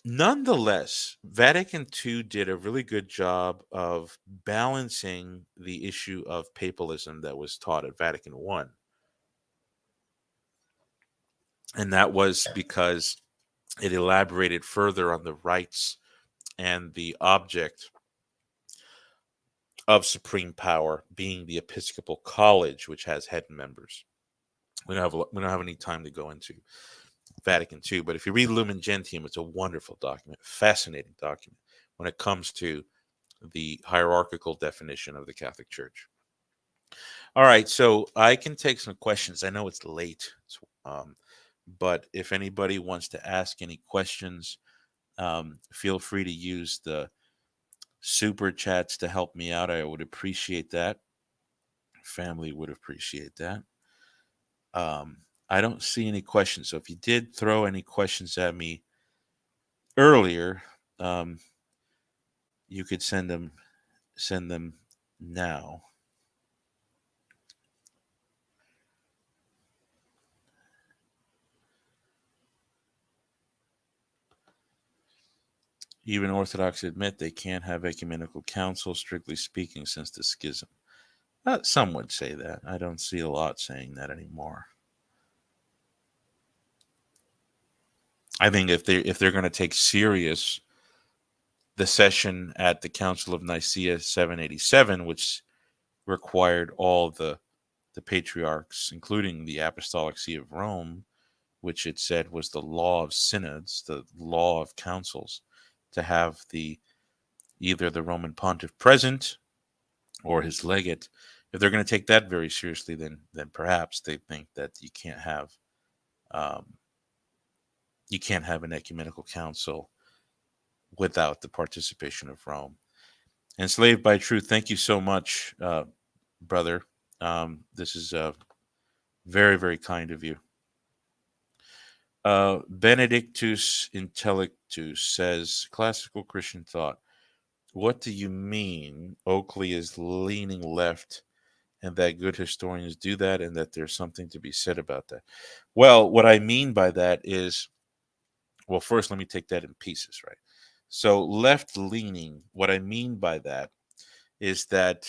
Nonetheless, Vatican II did a really good job of balancing the issue of papalism that was taught at Vatican I. And that was because it elaborated further on the rights and the object of supreme power being the Episcopal College, which has head members. We don't have any time to go into Vatican II, but if you read Lumen Gentium, it's a wonderful document, fascinating document when it comes to the hierarchical definition of the Catholic Church. All right, so I can take some questions. I know it's late, but if anybody wants to ask any questions, feel free to use the super chats to help me out. I would appreciate that. Family would appreciate that. I don't see any questions. So if you did throw any questions at me earlier, you could send them now. Even Orthodox admit they can't have ecumenical council, strictly speaking, since the schism. Some would say that. I don't see a lot saying that anymore. I think if they're going to take serious the session at the Council of Nicaea 787, which required all the patriarchs, including the Apostolic See of Rome, which it said was the law of synods, the law of councils, to have either the Roman pontiff present or his legate. If they're going to take that very seriously, then perhaps they think that you can't have an ecumenical council without the participation of Rome. Enslaved by Truth, thank you so much, brother. This is very, very kind of you. Benedictus Intellectus says, classical Christian thought. What do you mean Oakley is leaning left and that good historians do that and that there's something to be said about that? Well, what I mean by that is, well, first let me take that in pieces, right? So left leaning, what I mean by that is that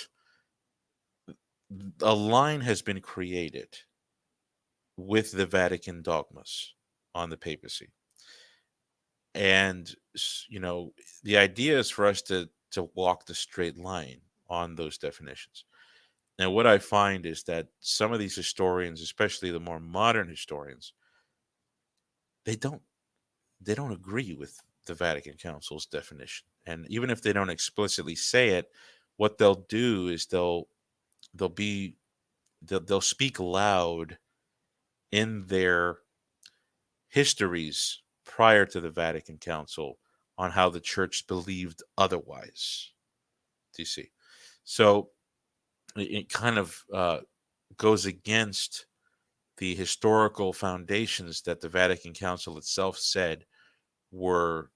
a line has been created with the Vatican dogmas on the papacy. And, the idea is for us to walk the straight line on those definitions. Now, what I find is that some of these historians, especially the more modern historians, they don't agree with the Vatican Council's definition. And even if they don't explicitly say it, what they'll do is they'll speak loud in their histories prior to the Vatican Council on how the church believed otherwise. Do you see? So it kind of goes against the historical foundations that the Vatican Council itself said were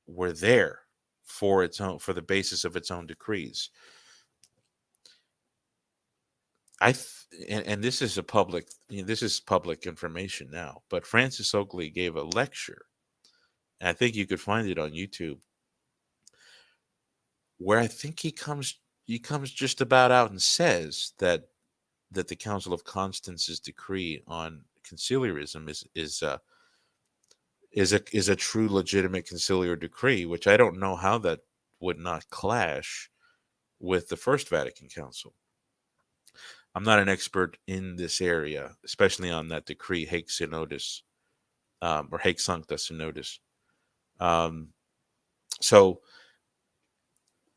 there for the basis of its own decrees. And this is this is public information now, but Francis Oakley gave a lecture, and I think you could find it on YouTube, where I think he comes just about out and says that the Council of Constance's decree on conciliarism is a true legitimate conciliar decree, which I don't know how that would not clash with the First Vatican Council. I'm not an expert in this area, especially on that decree, Haec Synodus, or Haec Sancta Synodus. So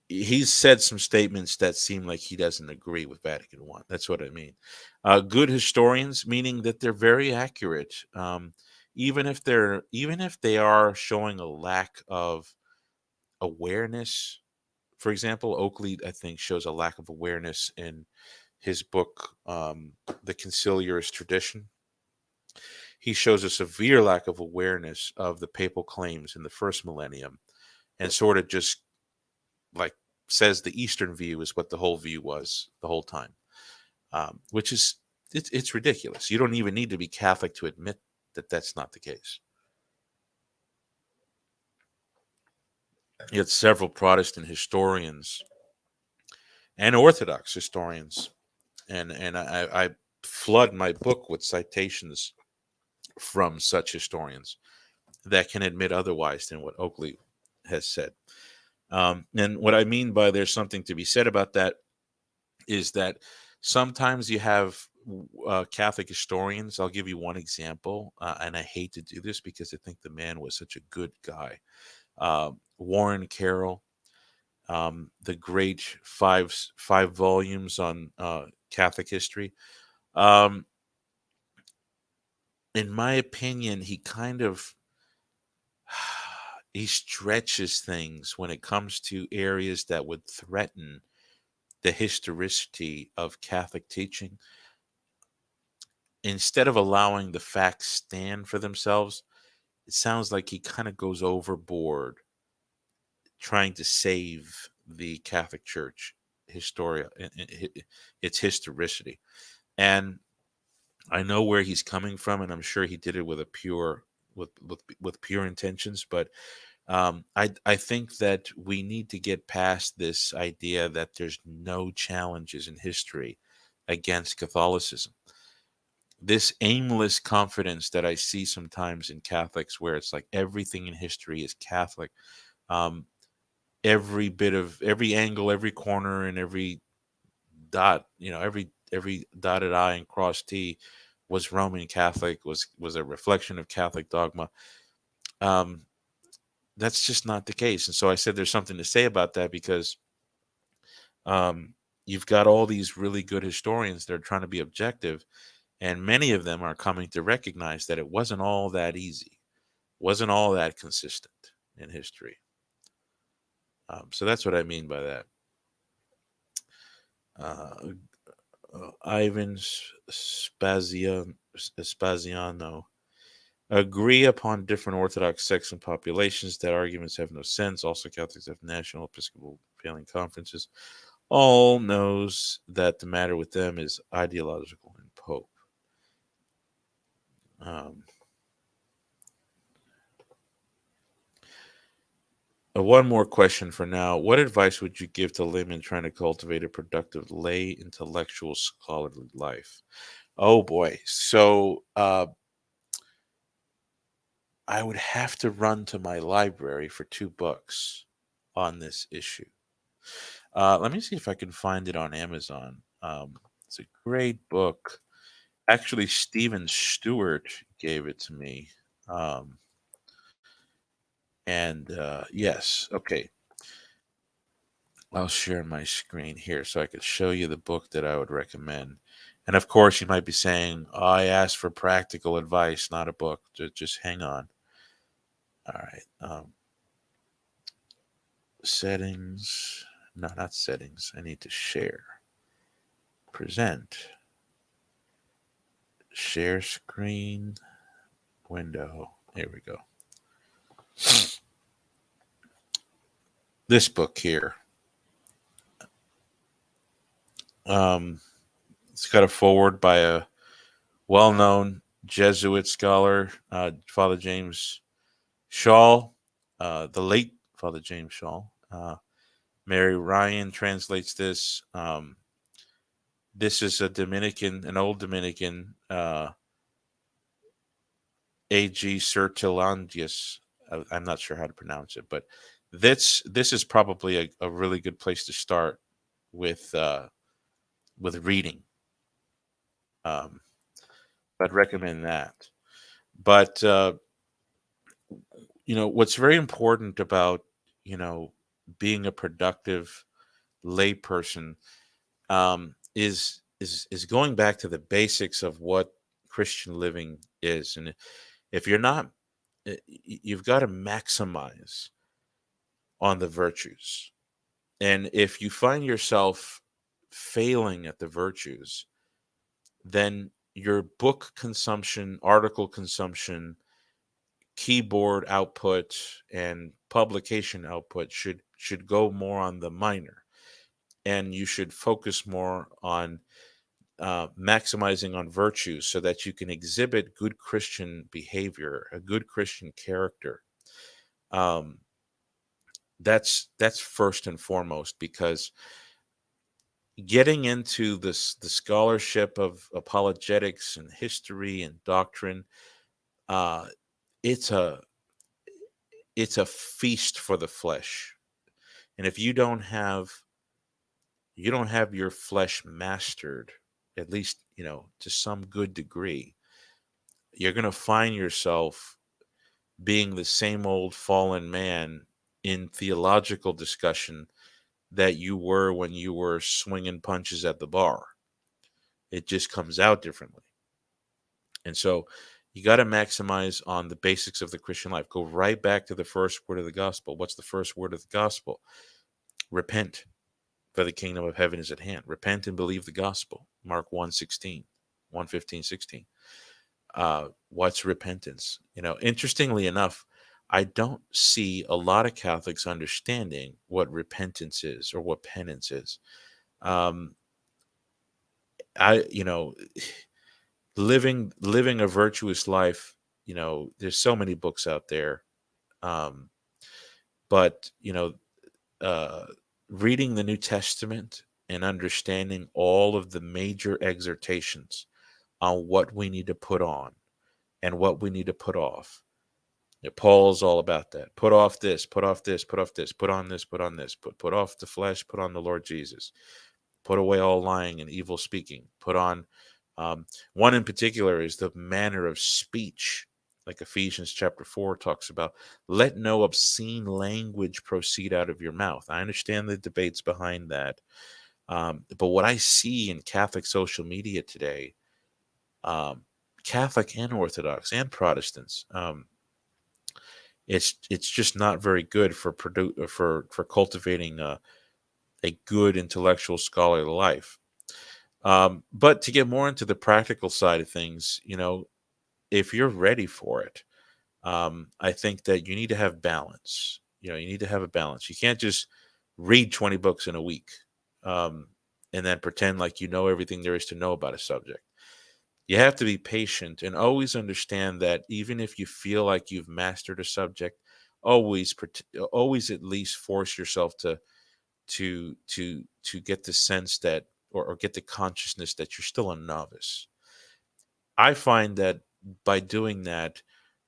he's said some statements that seem like he doesn't agree with Vatican I. That's what I mean. Good historians, meaning that they're very accurate, even if they are showing a lack of awareness. For example, Oakley, I think, shows a lack of awareness in his book, The Conciliarist Tradition. He shows a severe lack of awareness of the papal claims in the first millennium, and sort of just like says the Eastern view is what the whole view was the whole time, which is it's ridiculous. You don't even need to be Catholic to admit that that's not the case. Yet several Protestant historians and Orthodox historians, and I flood my book with citations from such historians that can admit otherwise than what Oakley has said. And what I mean by there's something to be said about that is that sometimes you have Catholic historians. I'll give you one example, and I hate to do this because I think the man was such a good guy. Warren Carroll, the great five volumes on Catholic history. In my opinion, he kind of he stretches things when it comes to areas that would threaten the historicity of Catholic teaching. Instead of allowing the facts stand for themselves, it sounds like he kind of goes overboard trying to save the Catholic Church its historicity. And I know where he's coming from, and I'm sure he did it with with pure intentions. But I think that we need to get past this idea that there's no challenges in history against Catholicism. This aimless confidence that I see sometimes in Catholics, where it's like everything in history is Catholic. Every bit of every angle, every corner, and every dot, every dotted I and crossed T was Roman Catholic, was a reflection of Catholic dogma. That's just not the case. And so I said there's something to say about that, because you've got all these really good historians that are trying to be objective, and many of them are coming to recognize that it wasn't all that easy, wasn't all that consistent in history. So that's what I mean by that. Ivan Spaziano. Agree upon different Orthodox sects and populations that arguments have no sense. Also, Catholics have national Episcopal failing conferences. All knows that the matter with them is ideological and Pope. One more question for now. What advice would you give to laymen trying to cultivate a productive lay intellectual scholarly life? Oh boy. So I would have to run to my library for 2 books on this issue. Let me see if I can find it on Amazon. It's a great book. Actually, Stephen Stewart gave it to me. And yes, okay. I'll share my screen here so I could show you the book that I would recommend. And of course, you might be saying, oh, I asked for practical advice, not a book. Just hang on. All right. Settings. No, not settings. I need to share. Present. Share screen. Window. Here we go. This book here. It's got a foreword by a well-known Jesuit scholar, Father James Shaw, the late Father James Shaw. Mary Ryan translates this. This is a Dominican, an old Dominican, A.G. Sertilandius. I'm not sure how to pronounce it, but this is probably a really good place to start with reading. I'd recommend that. But what's very important about being a productive layperson is going back to the basics of what Christian living is. And if you're not, you've got to maximize on the virtues. And if you find yourself failing at the virtues, then your book consumption, article consumption, keyboard output, and publication output should go more on the minor. And you should focus more on maximizing on virtues so that you can exhibit good Christian behavior, a good Christian character. That's first and foremost, because getting into the scholarship of apologetics and history and doctrine, it's a feast for the flesh. And if you don't have your flesh mastered, at least, to some good degree, you're going to find yourself being the same old fallen man in theological discussion that you were when you were swinging punches at the bar. It just comes out differently. And so you got to maximize on the basics of the Christian life. Go right back to the first word of the gospel. What's the first word of the gospel? Repent, for the kingdom of heaven is at hand. Repent and believe the gospel. Mark 1:16, 1:15, 16. What's repentance? Interestingly enough, I don't see a lot of Catholics understanding what repentance is or what penance is. Living a virtuous life, there's so many books out there. But reading the New Testament and understanding all of the major exhortations on what we need to put on and what we need to put off. Paul's all about that. Put off this, put off this, put off this, put on this, put on this, put off the flesh, put on the Lord Jesus. Put away all lying and evil speaking. Put on, one in particular is the manner of speech, like Ephesians chapter 4 talks about. Let no obscene language proceed out of your mouth. I understand the debates behind that. But what I see in Catholic social media today, Catholic and Orthodox and Protestants, it's just not very good for cultivating a good intellectual scholarly life. But to get more into the practical side of things, if you're ready for it, I think that you need to have balance. You need to have a balance. You can't just read 20 books in a week and then pretend like you know everything there is to know about a subject. You have to be patient and always understand that even if you feel like you've mastered a subject, always at least force yourself to get the sense that, or get the consciousness that you're still a novice. I find that by doing that,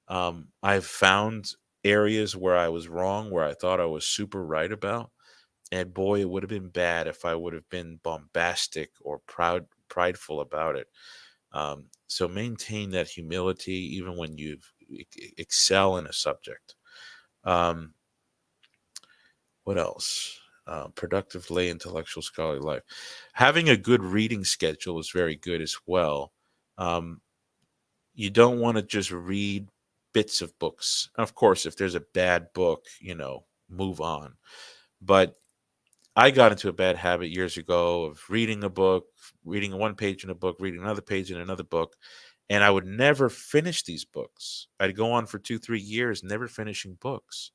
I've found areas where I was wrong, where I thought I was super right about. And boy, it would have been bad if I would have been bombastic or prideful about it. So maintain that humility even when you excel in a subject. What else? Productive lay intellectual scholarly life. Having a good reading schedule is very good as well. Um, you don't want to just read bits of books. Of course, if there's a bad book, move on. But I got into a bad habit years ago of reading a book, reading one page in a book, reading another page in another book, and I would never finish these books. I'd go on for 2-3 years, never finishing books.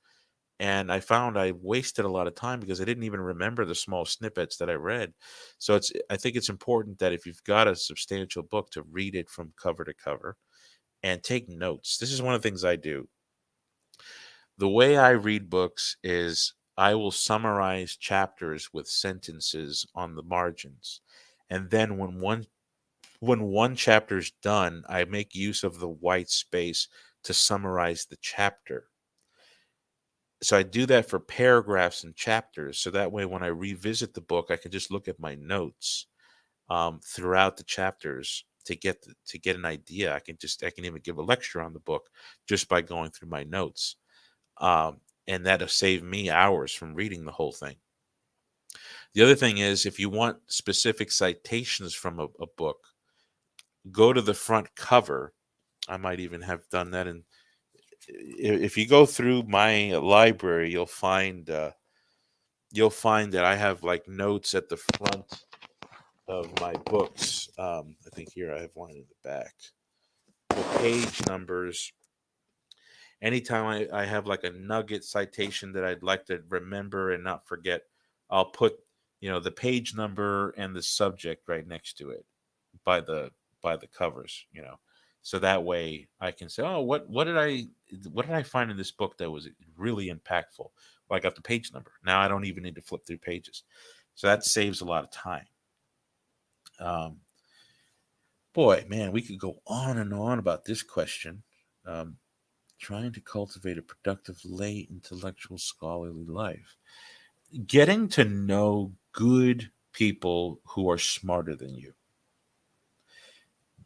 And I found I wasted a lot of time because I didn't even remember the small snippets that I read. So I think it's important that if you've got a substantial book, to read it from cover to cover and take notes. This is one of the things I do. The way I read books is I will summarize chapters with sentences on the margins. And then when one chapter is done, I make use of the white space to summarize the chapter. So I do that for paragraphs and chapters. So that way, when I revisit the book, I can just look at my notes throughout the chapters to get an idea. I can even give a lecture on the book just by going through my notes, and that'll save me hours from reading the whole thing. The other thing is, if you want specific citations from a book, go to the front cover. I might even have done that. And if you go through my library, you'll find that I have like notes at the front of my books. I think here I have one in the back. The page numbers. Anytime I have like a nugget citation that I'd like to remember and not forget, I'll put the page number and the subject right next to it by the covers. So that way I can say, oh, what did I find in this book that was really impactful? Well, I got the page number. Now I don't even need to flip through pages. So that saves a lot of time. Boy, man, we could go on and on about this question. Trying to cultivate a productive lay intellectual scholarly life. Getting to know good people who are smarter than you.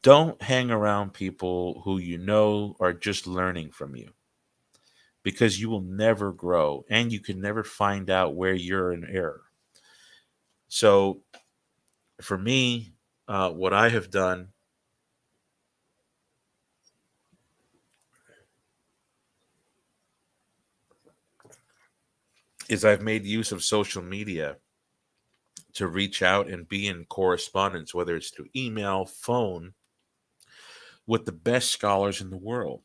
Don't hang around people who are just learning from you, because you will never grow and you can never find out where you're in error. So for me, what I have done is I've made use of social media to reach out and be in correspondence, whether it's through email, phone, with the best scholars in the world.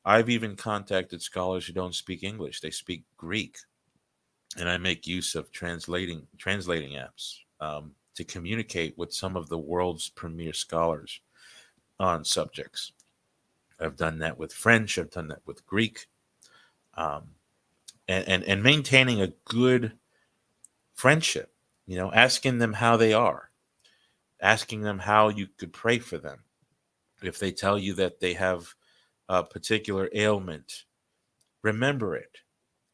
I've even contacted scholars who don't speak English. They speak Greek. And I make use of translating apps to communicate with some of the world's premier scholars on subjects. I've done that with French. I've done that with Greek. Um, and maintaining a good friendship, asking them how they are, asking them how you could pray for them. If they tell you that they have a particular ailment, remember it.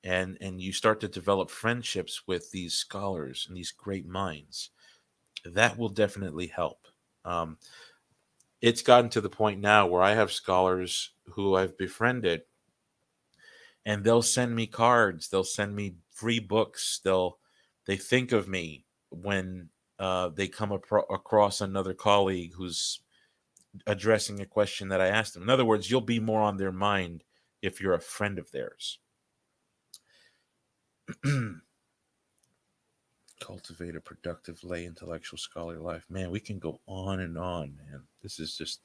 And you start to develop friendships with these scholars and these great minds. That will definitely help. Um, it's gotten to the point now where I have scholars who I've befriended, and they'll send me cards. They'll send me free books. They think of me when they come across another colleague who's addressing a question that I asked them. In other words, you'll be more on their mind if you're a friend of theirs. Cultivate a productive lay intellectual scholarly life. Man, we can go on and on, man. This is just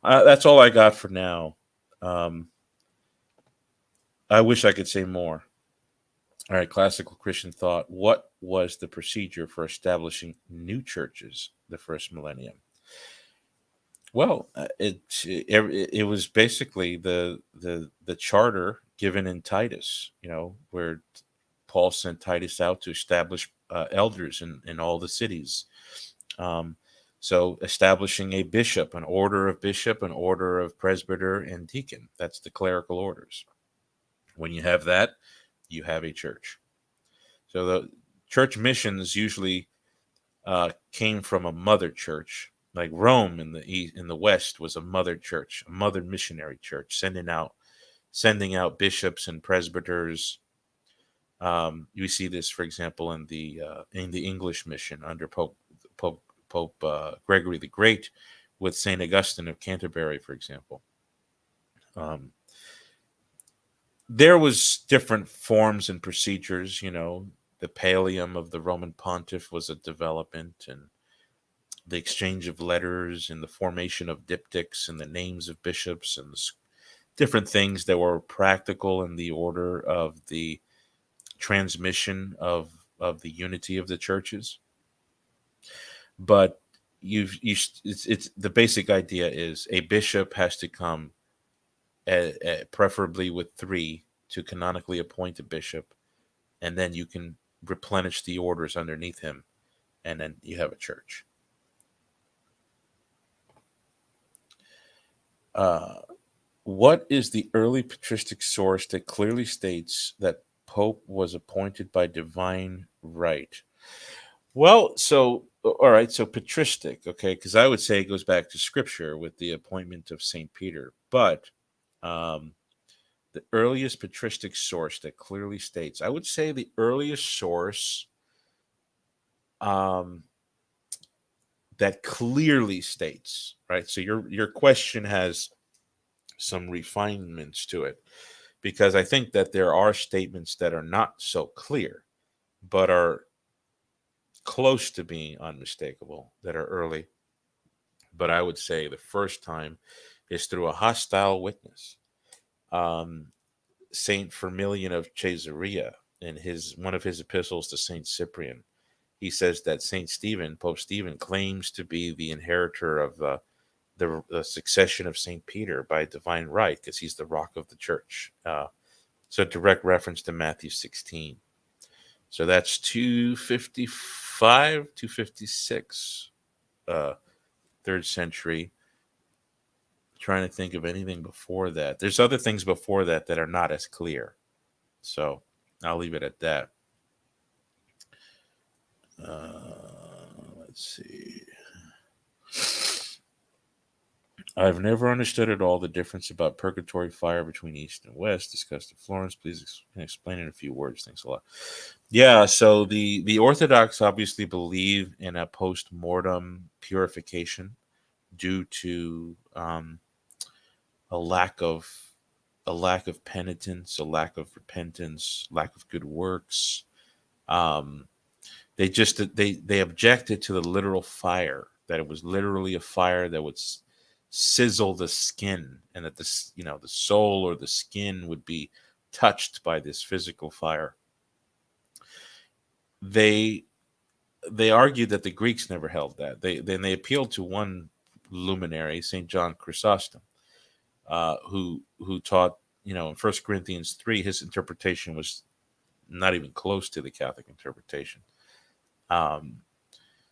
that's all I got for now. I wish I could say more. All right, classical Christian thought. What was the procedure for establishing new churches the first millennium? Well, it was basically the charter given in Titus, where Paul sent Titus out to establish elders in all the cities. So establishing a bishop, an order of presbyter, and deacon. That's the clerical orders. When you have that, you have a church. So the church missions usually came from a mother church. Like Rome in the West was a mother church, a mother missionary church, sending out bishops and presbyters You see this, for example, in the English mission under Pope Gregory the Great, with Saint Augustine of Canterbury, for example. There was different forms and procedures. The pallium of the Roman pontiff was a development, and the exchange of letters and the formation of diptychs and the names of bishops and different things that were practical in the order of the transmission of the unity of the churches. But it's the basic idea is a bishop has to come, preferably with 3 to canonically appoint a bishop, and then you can replenish the orders underneath him, and then you have a church. What is the early patristic source that clearly states that Pope was appointed by divine right? Well, all right, so patristic, okay, because I would say it goes back to Scripture with the appointment of St. Peter, but the earliest patristic source that clearly states, I would say the earliest source that clearly states, right? So your question has some refinements to it, because I think that there are statements that are not so clear, but are close to being unmistakable, that are early. But I would say the first time is through a hostile witness. Saint Firmilian of Caesarea, in one of his epistles to Saint Cyprian, he says that Saint Stephen, Pope Stephen, claims to be the inheritor of the succession of Saint Peter by divine right, because he's the rock of the church. So direct reference to Matthew 16. So that's 255, 256, 3rd century. Trying to think of anything before that. There's other things before that that are not as clear. So I'll leave it at that. Let's see. I've never understood at all the difference about purgatory fire between East and West. Discussed in Florence. Please explain in a few words. Thanks a lot. Yeah, so the Orthodox obviously believe in a post-mortem purification due to a lack of penitence, a lack of repentance, lack of good works. They objected to the literal fire, that it was literally a fire that would sizzle the skin, and that the soul or the skin would be touched by this physical fire. They argued that the Greeks never held that. They appealed to one luminary, Saint John Chrysostom, who taught, in 1 Corinthians 3, his interpretation was not even close to the Catholic interpretation.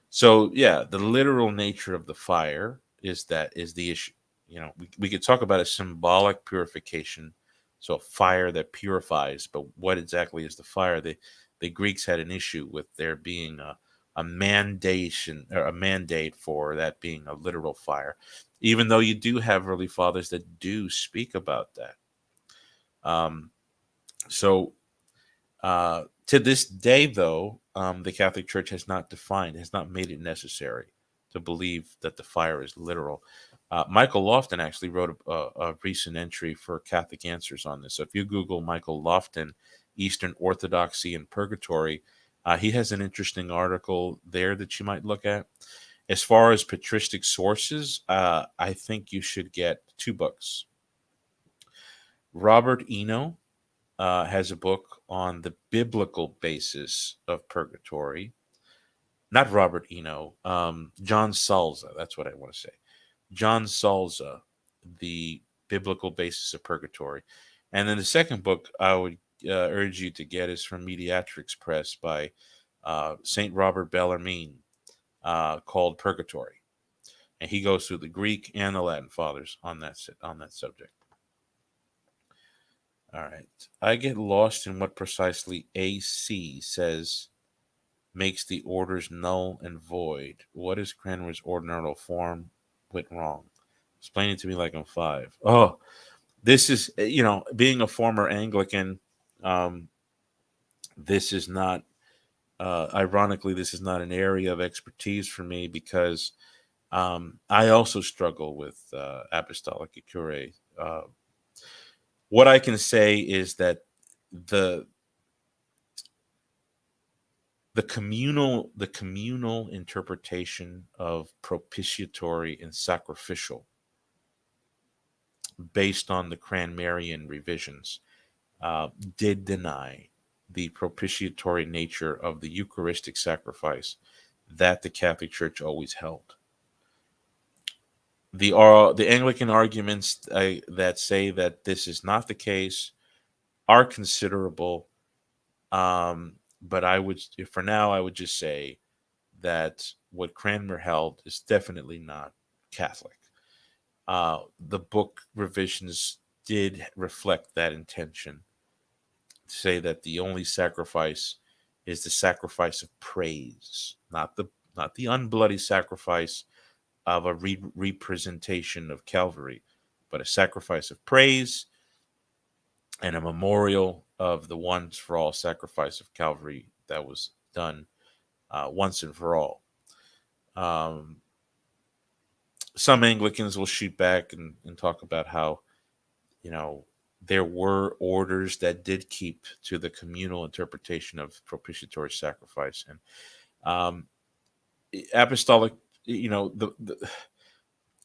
So yeah, the literal nature of the fire is the issue. We could talk about a symbolic purification, so a fire that purifies, but what exactly is the fire? The Greeks had an issue with there being a mandate for that being a literal fire, even though you do have early fathers that do speak about that. To this day, though, the Catholic Church has not made it necessary to believe that the fire is literal. Michael Lofton actually wrote a recent entry for Catholic Answers on this. So if you Google Michael Lofton, Eastern Orthodoxy and Purgatory, he has an interesting article there that you might look at. As far as patristic sources, I think you should get 2 books. Robert Eno has a book on the biblical basis of purgatory. Not Robert Eno, John Salza. That's what I want to say. John Salza, the biblical basis of purgatory. And then the second book I would urge you to get is from Mediatrix Press by St. Robert Bellarmine, called Purgatory. And he goes through the Greek and the Latin fathers on that subject. All right. I get lost in what precisely AC says makes the orders null and void. What is Cranmer's ordinal form went wrong? Explain it to me like I'm 5. Oh, this is, being a former Anglican, This is not, ironically, this is not an area of expertise for me because I also struggle with apostolic cure. What I can say is that the the communal interpretation of propitiatory and sacrificial, based on the Cranmerian revisions, uh, did deny the propitiatory nature of the Eucharistic sacrifice that the Catholic Church always held. The Anglican arguments that say that this is not the case are considerable, but for now, I would just say that what Cranmer held is definitely not Catholic. The book revisions did reflect that intention, to say that the only sacrifice is the sacrifice of praise, not the unbloody sacrifice of a representation of Calvary, but a sacrifice of praise and a memorial of the once for all sacrifice of Calvary that was done once and for all. Um, some Anglicans will shoot back and talk about how, you know, there were orders that did keep to the communal interpretation of propitiatory sacrifice. And um, apostolic, the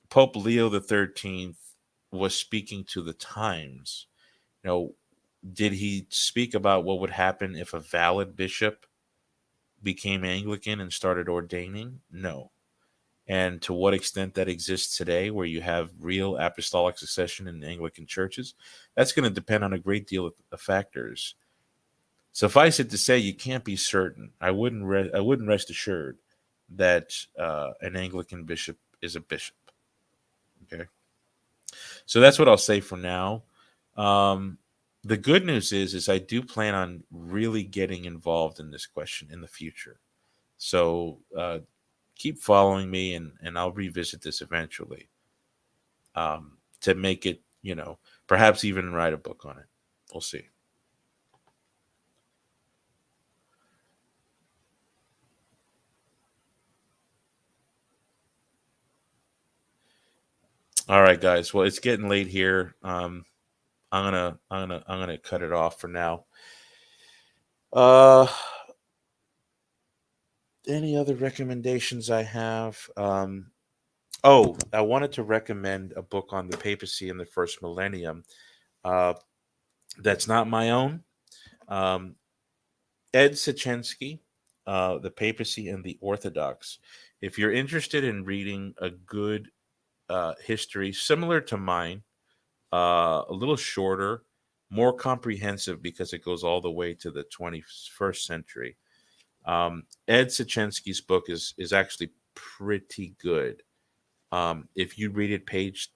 Pope Leo the 13th was speaking to the times. You know, did he speak about what would happen if a valid bishop became Anglican and started ordaining? No. And to what extent that exists today, where you have real apostolic succession in Anglican churches, that's going to depend on a great deal of factors. Suffice it to say, you can't be certain. I wouldn't rest assured that an Anglican bishop is a bishop. Okay, so that's what I'll say for now. Um, the good news is I do plan on really getting involved in this question in the future. So keep following me, and I'll revisit this eventually, to make it, perhaps even write a book on it. We'll see. All right, guys. Well, it's getting late here. I'm gonna cut it off for now. Uh, any other recommendations I have? Oh, I wanted to recommend a book on the papacy in the first millennium. Uh, that's not my own. Um, Ed Sichensky, The Papacy and the Orthodox. If you're interested in reading a good history similar to mine, a little shorter, more comprehensive because it goes all the way to the 21st century. Ed Sichensky's book is actually pretty good. If you read it page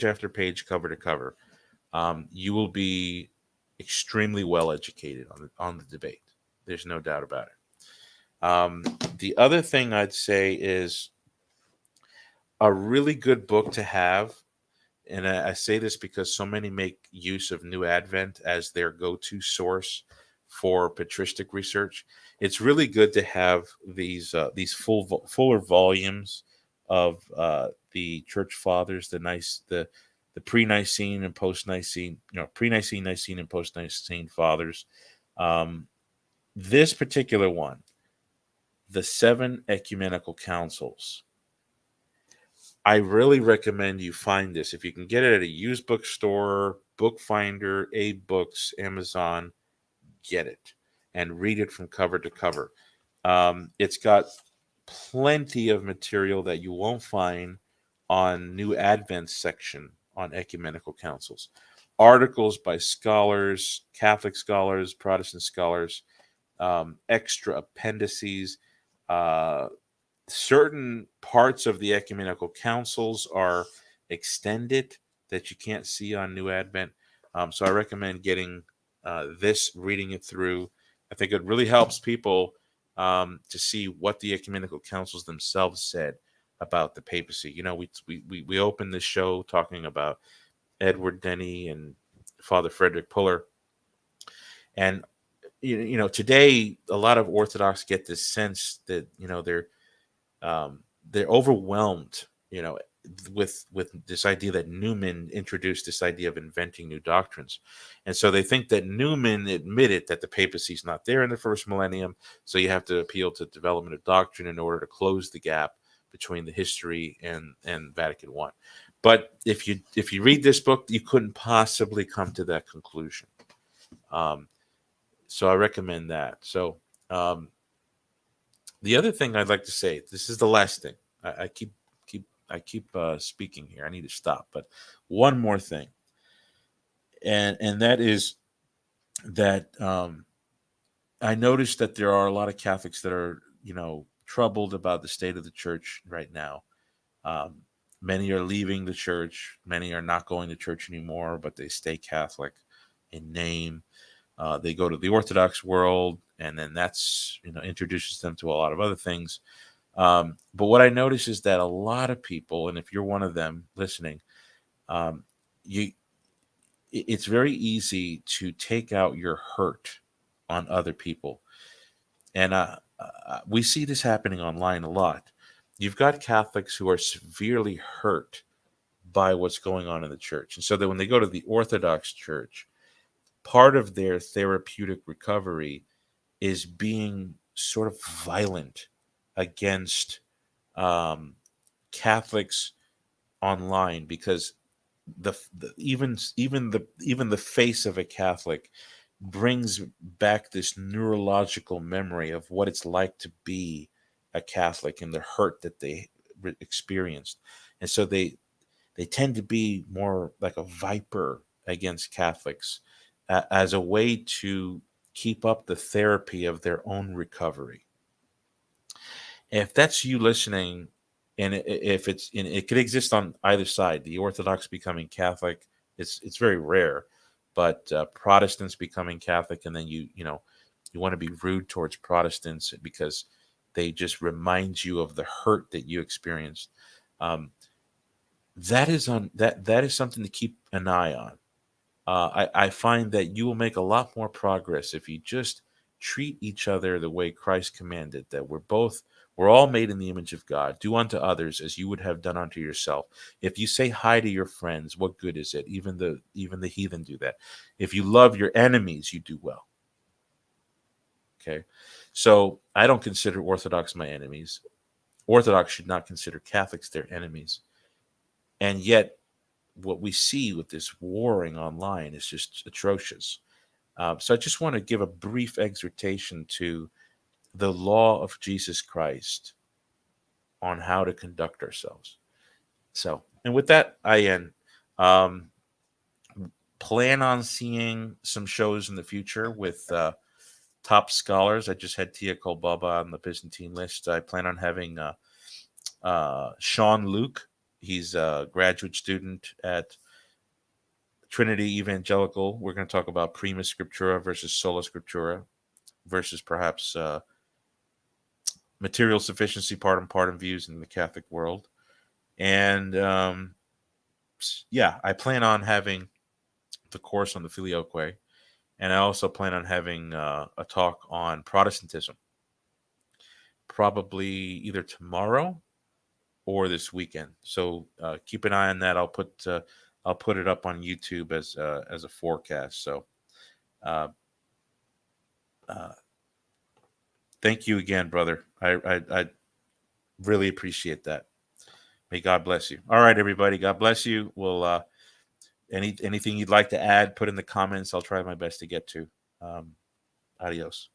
after page, cover to cover, you will be extremely well educated on the debate. There's no doubt about it. The other thing I'd say is a really good book to have, and I say this because so many make use of New Advent as their go-to source for patristic research. It's really good to have these fuller volumes of the Church Fathers, the pre-Nicene and post-Nicene, pre-Nicene, Nicene, and post-Nicene Fathers. Um, this particular one, the seven ecumenical councils. I really recommend you find this. If you can get it at a used bookstore, Bookfinder, Abe Books, Amazon, get it and read it from cover to cover. It's got plenty of material that you won't find on New Advent section on ecumenical councils. Articles by scholars, Catholic scholars, Protestant scholars, extra appendices, uh, certain parts of the ecumenical councils are extended that you can't see on New Advent. So I recommend getting reading it through. I think it really helps people to see what the ecumenical councils themselves said about the papacy. We opened this show talking about Edward Denney and Father Frederick Puller, and today a lot of Orthodox get this sense that they're overwhelmed, with this idea that Newman introduced this idea of inventing new doctrines, and so they think that Newman admitted that the papacy is not there in the first millennium, so you have to appeal to development of doctrine in order to close the gap between the history and Vatican I. But if you read this book, you couldn't possibly come to that conclusion. So I recommend that. So the other thing I'd like to say, this is the last thing. I keep speaking here. I need to stop. But one more thing, and that is that I noticed that there are a lot of Catholics that are troubled about the state of the church right now. Many are leaving the church. Many are not going to church anymore, but they stay Catholic in name. They go to the Orthodox world, and then that's introduces them to a lot of other things. But what I notice is that a lot of people, and if you're one of them listening, it's very easy to take out your hurt on other people, and we see this happening online a lot. You've got Catholics who are severely hurt by what's going on in the church, and so that when they go to the Orthodox Church, part of their therapeutic recovery is being sort of violent against Catholics online, because even the face of a Catholic brings back this neurological memory of what it's like to be a Catholic and the hurt that they experienced, and so they tend to be more like a viper against Catholics as a way to keep up the therapy of their own recovery. If that's you listening, and if it could exist on either side, the Orthodox becoming Catholic, it's very rare, but Protestants becoming Catholic, and then you want to be rude towards Protestants because they just remind you of the hurt that you experienced. That is something to keep an eye on. I find that you will make a lot more progress if you just treat each other the way Christ commanded, that we're all made in the image of God. Do unto others as you would have done unto yourself. If you say hi to your friends, what good is it? Even the heathen do that. If you love your enemies, you do well. Okay, so I don't consider Orthodox my enemies. Orthodox should not consider Catholics their enemies. And yet, what we see with this warring online is just atrocious. So I just want to give a brief exhortation to the law of Jesus Christ on how to conduct ourselves. So, and with that, I end. Plan on seeing some shows in the future with top scholars. I just had Tia Kolbaba on the Byzantine list. I plan on having Sean Luke. He's a graduate student at Trinity Evangelical. We're going to talk about prima scriptura versus sola scriptura versus perhaps material sufficiency, part and views in the Catholic world. And I plan on having the course on the Filioque, and I also plan on having a talk on Protestantism, probably either tomorrow or this weekend. So keep an eye on that. I'll put it up on YouTube as a forecast. So thank you again, brother. I really appreciate that. May God bless you. All right, everybody. God bless you. We'll anything you'd like to add, put in the comments. I'll try my best to get to. Adios.